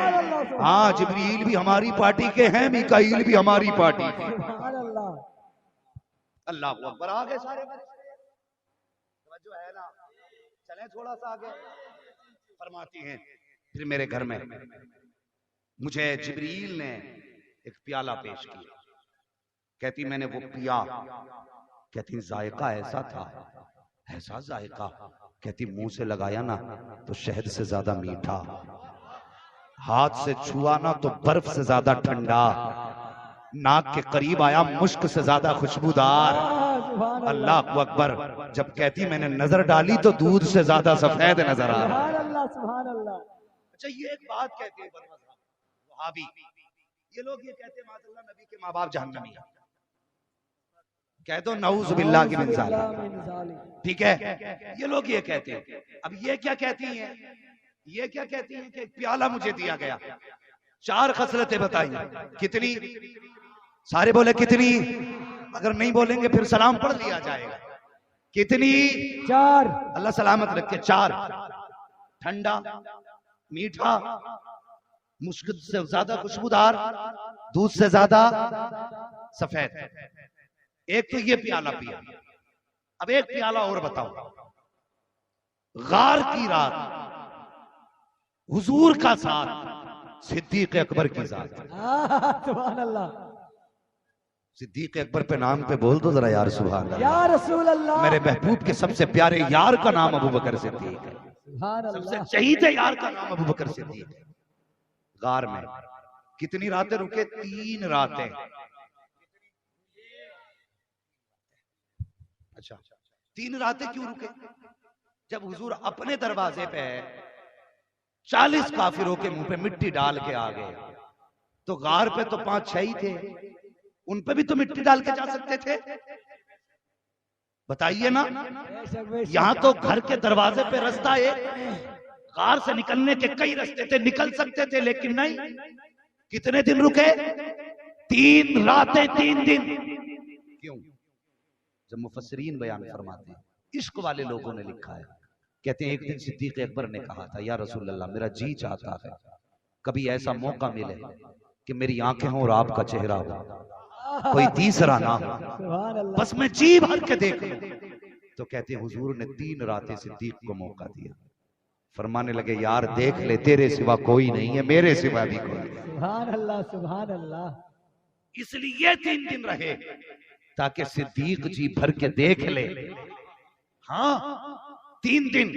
S1: हाँ, जिब्रील भी हमारी पार्टी के हैं, मीकाईल भी हमारी पार्टी के।
S2: सुभान अल्लाह।
S1: अल्लाह अकबर। आगे सारे जो है ना, चले थोड़ा सा आगे। फरमाती हैं फिर मेरे घर में मुझे जिब्रील ने एक प्याला पेश किया। कहती मैंने वो पिया, कहती जायका ऐसा था, ऐसा जायका, कहती मुंह से लगाया ना तो शहद से ज्यादा मीठा, हाथ से छुआ ना तो बर्फ से ज्यादा ठंडा, नाक के करीब आया मुश्क से ज्यादा खुशबूदार। अल्लाह अकबर। जब कहती मैंने नजर डाली तो दूध से ज्यादा सफेद नजर आ रहा।
S2: सुभान अल्लाह सुभान अल्लाह।
S1: अच्छा ये एक बात कहते हैं वहाबी, ये लोग ये कहते हैं माशाअल्लाह नबी के माँ बाप जहन्नमी है। कह दो नऊज़ बिल्लाह की मिन ज़ालिक। ठीक है, ये लोग ये कहते हैं। अब ये क्या कहती हैं? ये क्या कहती हैं कि प्याला मुझे दिया गया, 4 खसलतें बताई, कितनी? सारे बोले कितनी? अगर नहीं बोलेंगे फिर सलाम पढ़ लिया जाएगा। कितनी?
S2: 4।
S1: अल्लाह सलामत रखे। 4। ठंडा, मीठा, मुश्क से ज्यादा खुशबूदार, दूध से ज्यादा सफेद। एक तो ये प्याला पिया। अब एक प्याला और बताओ। गार की रात, हुजूर का साथ, सिद्दीक अकबर की जात।
S2: सुभान अल्लाह।
S1: सिद्दीक अकबर पे नाम पे बोल दो जरा यार, सुभान अल्लाह।
S2: या रसूल अल्लाह।
S1: मेरे महबूब के सबसे प्यारे यार का नाम अबू बकर सिद्दीक है।
S2: सुभान
S1: सबसे
S2: अल्लाह।
S1: शहीद यार का नाम अबू बकर सिद्दीक है। गार में कितनी रातें रुके? 3 रातें। अच्छा, 3 रातें क्यों रुके? जब हुजूर अपने दरवाजे पे 40 काफिरों के मुंह पे मिट्टी डाल के आ गए, तो गार पे तो 5-6 ही थे, उन पे भी तो मिट्टी डाल के जा सकते थे। बताइए ना। यहां तो घर के दरवाजे पे रास्ता एक, गार से निकलने के कई रास्ते थे, निकल सकते थे, लेकिन नहीं। कितने दिन रुके? 3 रातें 3 दिन। क्यों? जब मुफस्सिरीन बयान फरमाते हैं, इश्क वाले लोगों ने लिखा है, कहते हैं एक दिन सिद्दीक अकबर ने कहा था, या रसूल अल्लाह, मेरा जी चाहता है कभी ऐसा मौका मिले कि मेरी आंखें हों और आपका चेहरा हो, कोई तीसरा ना हो,
S2: सुभान अल्लाह।
S1: बस मैं जी भर के देख लूं। तो कहते हैं हुजूर ने 3 रातें सिद्दीक को मौका दिया। फरमाने लगे, यार देख ले, तेरे सिवा कोई नहीं है, मेरे सिवा भी कोई नहीं।
S2: सुभान अल्लाह। सुभान अल्लाह।
S1: इसलिए 3 दिन रहे ताकि सिद्दीक जी भर के देख ले। हाँ, 3 दिन।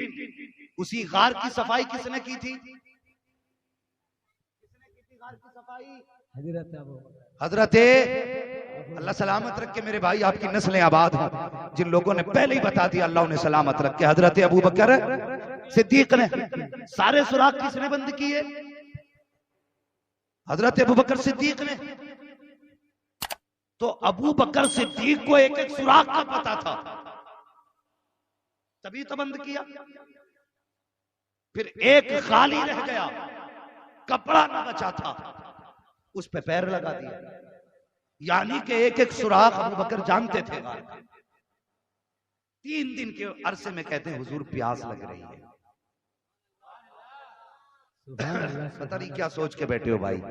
S1: उसी गार की सफाई किसने की थी? गार की सफाई हजरत अल्लाह सलामत रख के मेरे भाई, आपकी नस्लें आबाद हों। जिन लोगों ने पहले ही बता दिया, अल्लाह उन्हें सलामत रख के। हजरत अबू बकर सिद्दीक ने सारे सुराख किसने बंद किए? हजरत अबू बकर सिद्दीक ने। तो अबू बकर सिद्दीक को एक एक सुराख का पता था, तभी तो बंद किया। फिर एक खाली रह गया, कपड़ा ना बचा था, उस पे पैर लगा दिया। यानी कि एक एक सुराख अबू बकर जानते थे। 3 दिन के अरसे में कहते हैं हुजूर प्यास लग रही है। पता नहीं क्या सोच के बैठे हो भाई।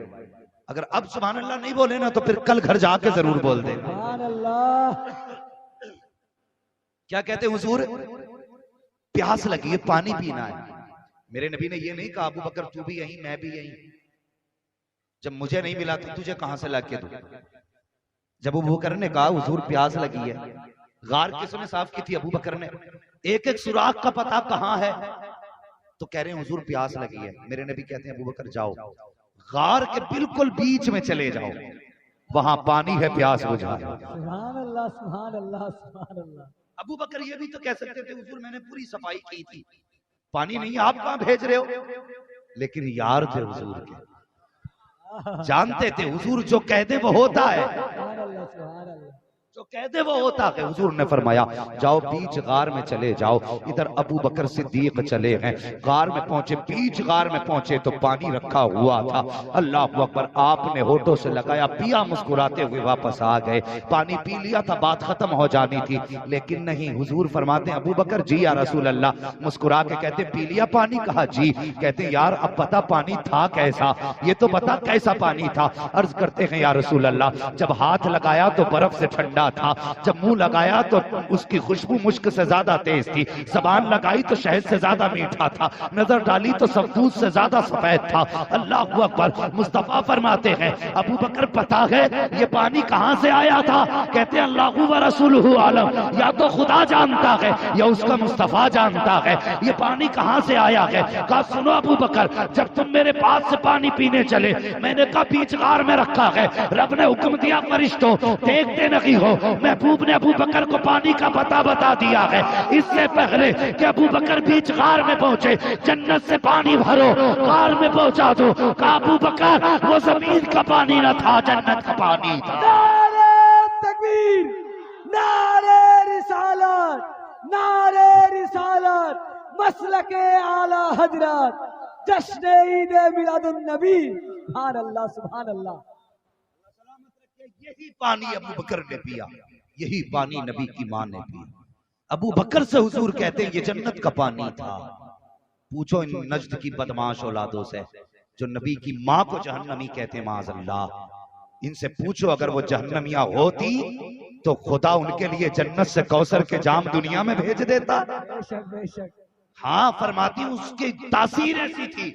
S1: अगर अब सुभान अल्लाह नहीं बोले ना, तो फिर कल घर जाके जरूर बोल दे।
S2: सुभान अल्लाह।
S1: क्या कहते हैं हुजूर? प्यास लगी है, पानी पीना है। मेरे नबी ने ये नहीं कहा अबू बकर तू भी यहीं मैं भी यहीं, जब मुझे नहीं मिला तो तुझे कहां से ला के दूं। जब अबू बकर ने कहा हुजूर प्यास लगी है, गार किसने साफ की थी? अबू बकर ने। एक एक सुराख का पता कहां है, तो कह रहे हैं हुजूर प्यास लगी है। मेरे नबी कहते हैं अबू बकर जाओ, गार के बिल्कुल बीच में चले जाओ, वहां पानी है, प्यास बुझा।
S2: सुभान अल्लाह। सुभान अल्लाह। सुभान अल्लाह।
S1: अबू बकर ये भी तो कह सकते थे हुजूर मैंने पूरी सफाई की थी, पानी नहीं, आप कहां भेज रहे हो? लेकिन यार थे हुजूर के, जानते थे हुजूर जो कह दे वो होता है,
S2: सुभान अल्लाह। सुभान अल्लाह।
S1: जो कह दे वो होता है। हुजूर ने फरमाया जाओ बीच गार में चले जाओ। इधर अबू बकर सिद्दीक चले हैं, गार में पहुंचे, बीच गार में पहुंचे तो पानी रखा हुआ था। अल्लाह अकबर, आपने होठों से लगाया, पिया, मुस्कुराते हुए वापस आ गए। पानी पी लिया था, बात खत्म हो जानी थी, लेकिन नहीं। हुजूर फरमाते हैं अबू बकर जी या रसूल अल्लाह, मुस्कुरा के कहते पी लिया पानी? कहा जी। कहते यार अब बता पानी था कैसा, ये तो बता कैसा पानी था। अर्ज करते हैं या रसूल अल्लाह, जब हाथ लगाया तो बर्फ से ठंडा था, जब मुंह लगाया तो उसकी खुशबू मुश्क से ज्यादा तेज थी, जबान लगाई तो शहद से ज्यादा मीठा था, नजर डाली तो सफदूद से ज्यादा सफेद था। अल्लाह अकबर। मुस्तफा फरमाते हैं अबू बकर पता है ये पानी कहां से आया था? कहते हैं अल्लाह व रसूलुहु आलम, या तो खुदा जानता है या उसका मुस्तफा जानता है, ये पानी कहां से आया है। कहा सुनो अबू बकर, जब तुम मेरे पास से पानी पीने चले, मैंने कहा बीच गार में रखा है, रब ने हुक्म दिया फरिश्तों देखते नहीं हो, महबूब ने अबू बकर को पानी का पता बता दिया है। इससे पहले कि अबू बकर बीच गार में पहुंचे, जन्नत से पानी भरो, गार में पहुंचा दो। कहा अबू बकर वो जमीन का पानी न था, जन्नत का पानी था।
S2: नारे तकबीर, नारे रिसालत, नारे रिसालत, मसलके आला हजरत, जश्न ईद मिलादुन नबी। सुभान अल्लाह। सुभान अल्लाह।
S1: यही पानी अबू बकर ने पिया, यही पानी नबी की मां ने पिया। अबू बकर से हुजूर कहते हैं ये जन्नत का पानी था। पूछो इन नज्द की बदमाश औलादों से जो नबी की माँ को जहन्नमी कहते हैं, माज़अल्लाह, इनसे पूछो अगर वो जहन्नमिया होती तो खुदा उनके लिए जन्नत से कौसर के जाम दुनिया में भेज देता।
S2: बेशक बेशक।
S1: हाँ, फरमाती उसकी तासीर ऐसी थी,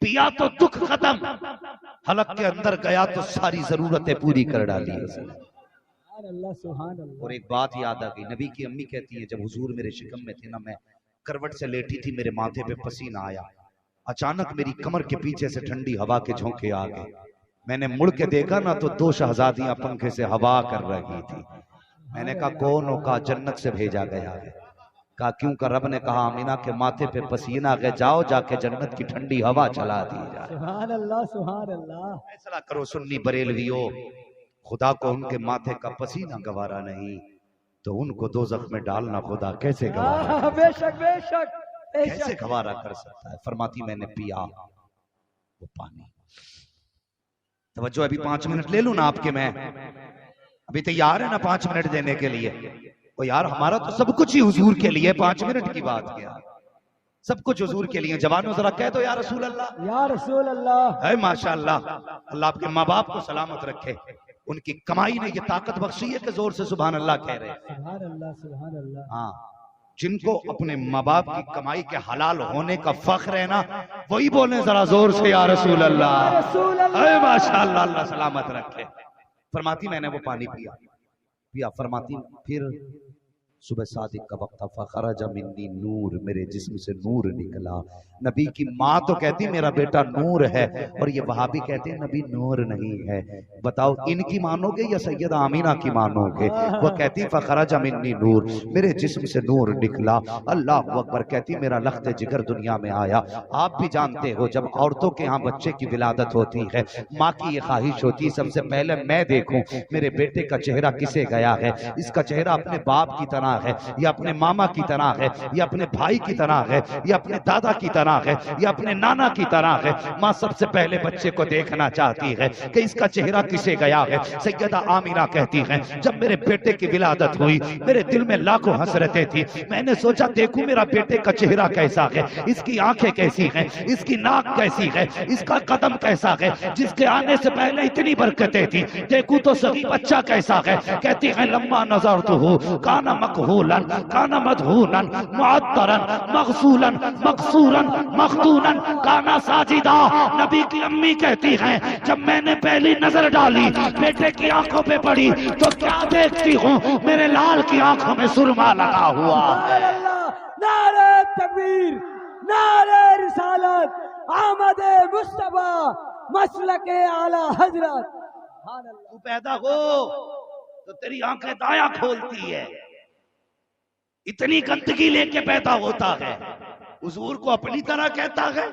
S1: पिया तो दुख खत्म, हलक के अंदर गया तो सारी जरूरतें पूरी कर डाली उसने।
S2: सुभान अल्लाह सुभान अल्लाह।
S1: और एक बात याद आ गई, नबी की अम्मी कहती है जब हुजूर मेरे शिकम में थे ना, मैं करवट से लेटी थी, मेरे माथे पे पसीना आया, अचानक मेरी कमर के पीछे से ठंडी हवा के झोंके आ गए, मैंने मुड़ के देखा ना तो 2 शहजादियां पंखे से हवा कर रही थी। मैंने कहा कौन हो? कहा जन्नत से भेजा गया है। कहा क्यों? का रब ने कहा अमीना के माथे पे पसीना गए, जाओ जाके जन्नत की ठंडी हवा चला दी जाए।
S2: सुभान अल्लाह सुभान अल्लाह।
S1: फैसला करो सुन्नी बरेलवियों, खुदा को उनके माथे का पसीना गवारा नहीं तो उनको दोज़ख में डालना खुदा कैसे गवारा,
S2: बेशक बेशक
S1: कैसे
S2: बेशक।
S1: गवारा कर सकता है। फरमाती मैंने पिया वो पानी। तवज्जो, अभी 5 मिनट ले लूं ना आपके, मैं अभी तैयार है ना 5 मिनट देने के लिए? ओ यार, हमारा तो सब कुछ ही हुजूर के लिए, 5 मिनट की बात क्या, सब कुछ हुजूर के लिए। जवानों जरा कह दो या रसूल अल्लाह।
S2: या रसूल अल्लाह।
S1: है माशाअल्लाह, अल्लाह आपके माँ बाप को सलामत रखे, उनकी कमाई ने ये ताकत बख्शी है कि जोर से सुभान अल्लाह कह रहे हैं।
S2: सुभान अल्लाह सुभान अल्लाह।
S1: हाँ, जिनको अपने माँ बाप की कमाई के हलाल होने का फख्र है ना, वही बोले जरा जोर से या रसूल अल्लाह।
S2: रसूल अल्लाह।
S1: अरे माशाअल्लाह, अल्लाह सलामत रखे। फरमाती मैंने वो पानी पिया पिया। फरमाती फिर सुबह सादिक का वक्त था, फखरज मिन्नी नूर, मेरे जिस्म से नूर निकला। नबी की माँ तो कहती मेरा बेटा नूर है, और ये वहाबी कहते हैं नबी नूर नहीं है। बताओ इनकी मानोगे या सैयदा आमीना की मानोगे? वो कहती फखरज मिन्नी नूर, मेरे जिस्म से नूर निकला। अल्लाह अकबर। कहती मेरा लख्त जिगर दुनिया में आया। आप भी जानते हो जब औरतों के यहाँ बच्चे की विलादत होती है, माँ की ये ख्वाहिश होती है सबसे पहले मैं देखूं मेरे बेटे का चेहरा किसे गया है, इसका चेहरा अपने बाप की तरह है या अपने मामा की तरह है या अपने भाई की तरह है या अपने दादा की तरह है या अपने नाना की तरह है। माँ सबसे पहले बच्चे को देखना चाहती है कि इसका चेहरा किसे गया है। सैयदा आमिना कहती है जब मेरे बेटे की विलादत हुई मेरे दिल में लाखों हसरतें थी। मैंने सोचा देखूं मेरा बेटे का चेहरा कैसा है, इसकी आंखें कैसी हैं, इसकी नाक कैसी है, इसका कदम कैसा है, जिसके आने से पहले इतनी बरकतें थी, देखूं तो सही बच्चा कैसा है। कहती है लम्मा नजर तो हो काना मकहूलन काना मदहूलन मुअत्तरन मगसूलन मकसूरन मखदूनन काना साजिदा। नबी की अम्मी कहती हैं जब मैंने पहली नजर डाली बेटे की आंखों पे पड़ी तो क्या देखती हूँ, मेरे लाल की आंखों में सुरमा लगा हुआ।
S2: नारे तकबीर, नारे रिसालत, आमद मुस्तफा, मसलके आला हजरत।
S1: तू पैदा हो तो तेरी आंखें दाया खोलती है, इतनी गंदगी लेके पैदा होता है, हुजूर को अपनी तरह कहता है।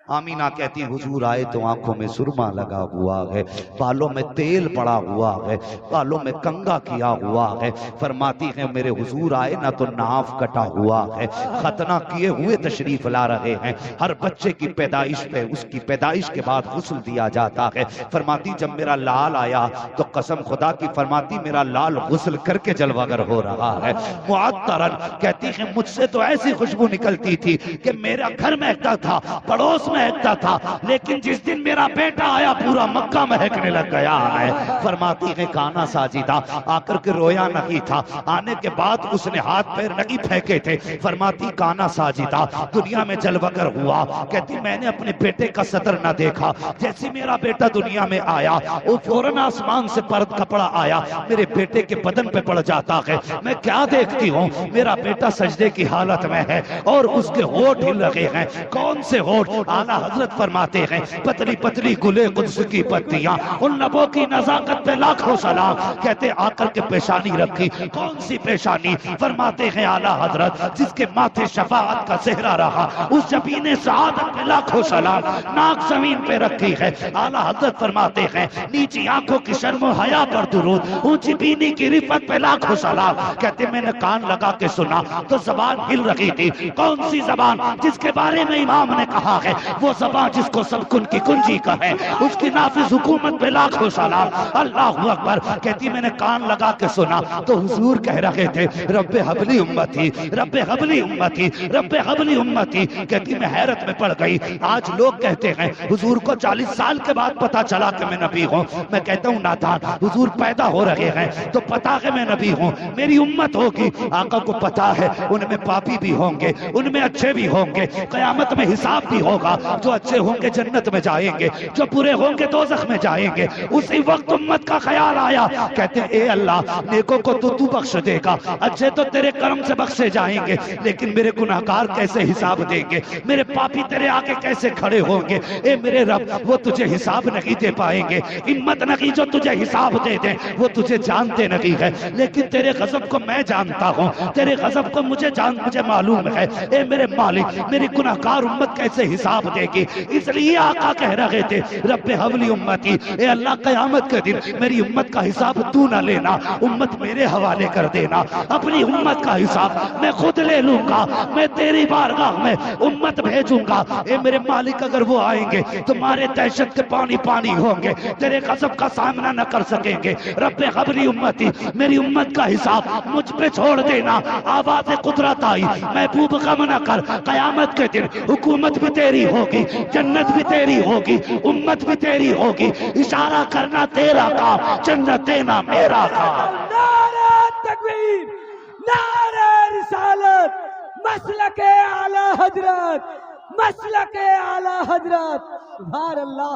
S1: आमीना कहती है हुजूर आए तो आंखों में सुरमा लगा हुआ है, बालों में तेल पड़ा हुआ है, बालों में कंगा किया हुआ है। फरमाती है मेरे हुजूर आए ना तो नाफ कटा हुआ है, खतना किए हुए तशरीफ ला रहे हैं। हर बच्चे की पैदाइश पे उसकी पैदाइश के बाद गुस्ल दिया जाता है। फरमाती जब मेरा लाल आया तो कसम खुदा की, फरमाती मेरा लाल गुस्ल करके जलवागर हो रहा है। मुअत्तरन कहती है मुझसे तो ऐसी खुशबू निकलती थी कि मेरा घर महकता था, पड़ोस महकता था, लेकिन जिस दिन मेरा बेटा आया पूरा मक्का महकने लग गया है। फरमाती है काना साजिदा, आकर के रोया नहीं था, आने के बाद उसने हाथ पैर नहीं फेंके थे। फरमाती काना साजिदा, दुनिया में जलवगर हुआ। कहती मैंने अपने बेटे का सतर न देखा, जैसे मेरा बेटा दुनिया में आया वो फौरन आसमान से परत कपड़ा आया मेरे बेटे के बदन पे पड़ जाता है। मैं क्या देखती हूँ, मेरा बेटा सजदे की हालत में है और उसके होठ हिल रहे हैं। कौन से होठ? आला हजरत फरमाते हैं पतली पतली गुले कुद्स की पत्तियां, उन लबों की नजाकत पे लाखों सलाम। कहते आकर के पेशानी रखी, कौन सी पेशानी? फरमाते हैं आला हजरत जिसके माथे शफाअत का सेहरा रहा, उस जबीने सआदत पे लाखों सलाम। नाक जमीन पे रखी है, आला हजरत फरमाते हैं नीची आंखों की शर्म हया पर दुरूद, ऊंची बीनी की रिफत पे लाखों सलाम। कहते मैंने कान लगा के सुना तो जबान हिल रही थी। कौन सी जबान? जिसके बारे में इमाम ने कहा है वो ज़बान जिसको सब कुन की कुंजी का है, उसकी नाफिज हुकूमत पे लाखों सलाम। अल्लाह अकबर। कहती मैंने कान लगा के सुना तो हुजूर कह रहे थे रब्बे हबली उम्मती, रब्बे हबली उम्मती, रब्बे हबली उम्मती। कहती मैं हैरत में पड़ गई। आज लोग कहते हैं हुजूर को 40 साल के बाद पता चला कि मैं नबी हूँ। मैं कहता हूँ नादान, हुजूर पैदा हो रहे हैं तो पता है मैं नबी हूँ, मेरी उम्मत होगी। आका को पता है उनमें पापी भी होंगे, उनमें अच्छे भी होंगे, कयामत में हिसाब भी होगा। जो अच्छे होंगे जन्नत में जाएंगे, जो बुरे होंगे दोज़ख में जाएंगे। उसी वक्त उम्मत का ख्याल आया। कहते ए अल्लाह, नेकों को तो तू बख्श देगा, अच्छे तो तेरे करम से बख्शे जाएंगे, लेकिन मेरे गुनाहगार कैसे हिसाब देंगे, मेरे पापी तेरे आगे कैसे खड़े होंगे। ए मेरे रब, वो तुझे हिसाब नहीं दे पाएंगे। हिम्मत नहीं जो तुझे हिसाब दे दे, वो तुझे जानते नहीं है, लेकिन तेरे गजब को मैं जानता हूँ, तेरे गजब को मुझे मालूम है। ए मेरे मालिक, मेरी गुनाहगार उम्मत कैसे हिसाब देगी। इसलिए आका कह रहे थे रब्बे हवली उम्मती, ए अल्लाह कयामत के दिन मेरी उम्मत का हिसाब तू ना लेना, उम्मत मेरे हवाले कर देना। अपनी उम्मत का हिसाब मैं खुद ले लूंगा, मैं तेरी बारगाह में उम्मत भेजूंगा। ए मेरे मालिक, अगर वो आएंगे तुम्हारे दहशत के पानी पानी होंगे, तेरे गजब का सामना न कर सकेंगे। रब्बे हबली उम्मती, मेरी उम्मत का हिसाब मुझ पे छोड़ देना। आवाज़ कुदरत आई, महबूब गम न कर, कयामत के दिन हुकूमत भी तेरी होगी, जन्नत भी तेरी होगी, उम्मत भी तेरी होगी। इशारा करना तेरा काम, जन्नत देना मेरा काम।
S2: नारे तकबीर, नारे रिसालत, मसलके आला हजरत, मसलके आला हजरत। सुभान अल्लाह।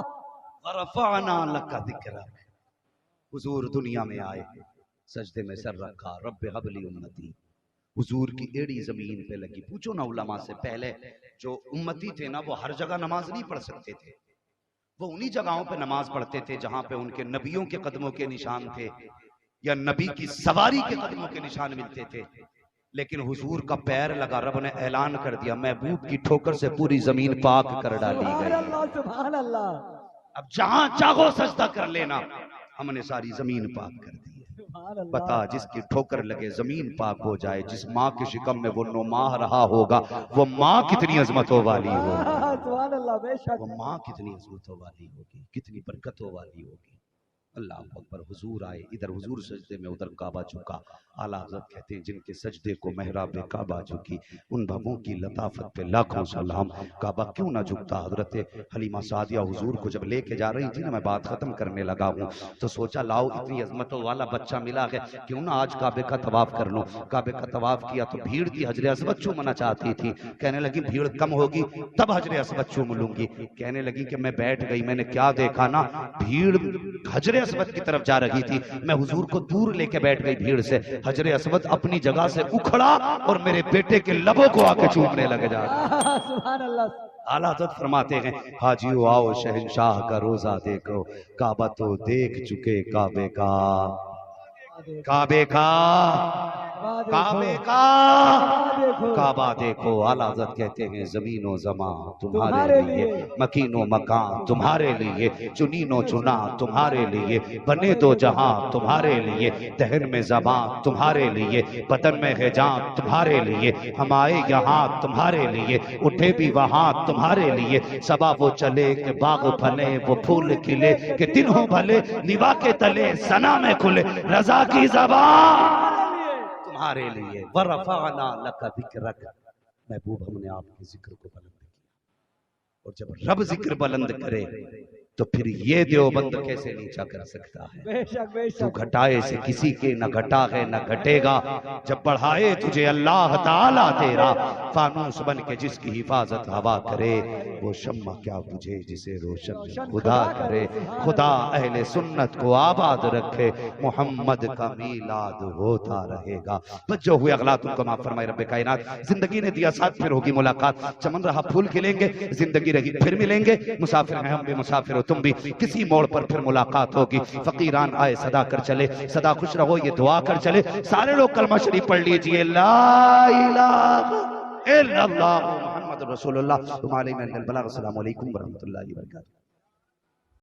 S1: रफ़अना लका ज़िक्रक। हुजूर दुनिया में आए, सजदे में सर रखा, रब्बे हबली उम्मती। हुजूर की एड़ी जमीन पे लगी। पूछो ना उलमा से, पहले जो उम्मती थे ना, वो हर जगह नमाज नहीं पढ़ सकते थे। वो उन्हीं जगहों पे नमाज पढ़ते थे जहां पे उनके नबियों के कदमों के निशान थे या नबी की सवारी के कदमों के निशान मिलते थे। लेकिन हुजूर का पैर लगा, रब ने ऐलान कर दिया, महबूब की ठोकर से पूरी जमीन पाक कर डाली गई।
S2: सुभान अल्लाह।
S1: अब जहां चाहो सजदा कर लेना, हमने सारी जमीन पाक कर दी है। बता, जिसकी ठोकर लगे जमीन पाक हो जाए, जिस माँ के शिकम में वो 9 माह रहा होगा, वो माँ कितनी अजमतों वाली होगी, वो माँ कितनी अजमतों वाली होगी, कितनी बरकतों वाली होगी। अल्लाह अकबर। हुजूर आए, इधर हुजूर सजदे में, उधर काबा झुका। आला हज़रत कहते हैं जिनके सजदे को महराब काबा झुकी, उन भवों की लताफत पे लाखों सलाम। काबा क्यों ना झुकता। हजरत हलीमा सादिया हुजूर को जब लेके जा रही थी ना, मैं बात खत्म करने लगा हूँ, तो सोचा लाओ इतनी अजमतों वाला बच्चा मिला है, क्यों ना आज काबे का तवाफ कर लो। काबे का तवाफ किया तो भीड़ थी, हजरे अस्वद चूमना चाहती थी। कहने लगी भीड़ कम होगी तब हजरे अस्वद चूम लूंगी। कहने लगी कि मैं बैठ गई, मैंने क्या देखा ना, भीड़ हजरे अस्वद की तरफ जा रही थी, मैं हुजूर को दूर लेके बैठ गई भीड़ से। हजरे अस्वद अपनी जगह से उखड़ा और मेरे बेटे के लबों को आके चूमने लगे जा रहा।
S2: सुभान अल्लाह।
S1: आला हज़रत फरमाते हैं हाजियो आओ शहंशाह का रोजा देखो, काबा तो देख चुके काबे का, काबे का, काबे का, काबा देखो। आला हज़रत कहते हैं ज़मीनो ज़मा तुम्हारे लिए, मकीनो मकान तुम्हारे लिए, चुनीनो चुना तुम्हारे लिए, बने दो जहां तुम्हारे लिए, दहन में ज़बान तुम्हारे लिए, बदन में है जान तुम्हारे लिए, हम आए यहाँ तुम्हारे लिए, उठे भी वहां तुम्हारे लिए। सबा वो चले के बाग फले, वो फूल खिले के दिन हो भले, निभा के तले सना में खुले, रजा की ज़बान तुम्हारे लिए। वरफ़अना लका ज़िक्रक। महबूब, हमने आपके जिक्र को बुलंद किया, और जब रब जिक्र बुलंद करे तो फिर ये देवबंद कैसे नीचा कर सकता है।
S2: बेशक बेशक।
S1: तू घटाए से किसी के न घटा है न घटेगा, जब बढ़ाए तुझे अल्लाह ताला तेरा, फानूस बन के जिसकी हिफाजत हवा करे, वो शम्मा क्या बुझे जिसे रोशन खुदा करे। खुदा अहले सुन्नत को आबाद रखे, मोहम्मद का मीलाद होता रहेगा। बस जो हुए अगला तुमको माफ फरमाए रब्बे कायनात। जिंदगी ने दिया साथ, फिर होगी मुलाकात, चमन रहा फूल खिलेंगे, जिंदगी रही फिर मिलेंगे। मुसाफिर हैं हम भी, मुसाफिर हो तुम भी, किसी मोड़ पर फिर मुलाकात होगी। फकीरान आए सदा कर चले, सदा खुश रहो ये दुआ कर चले। सारे लोग कलमा शरीफ पढ़ लीजिए, ला इलाहा इल्लल्लाह मुहम्मद रसूलुल्लाह। तुम्हारे में बलाग। अस्सलामु अलैकुम व रहमतुल्लाहि व बरकातहू।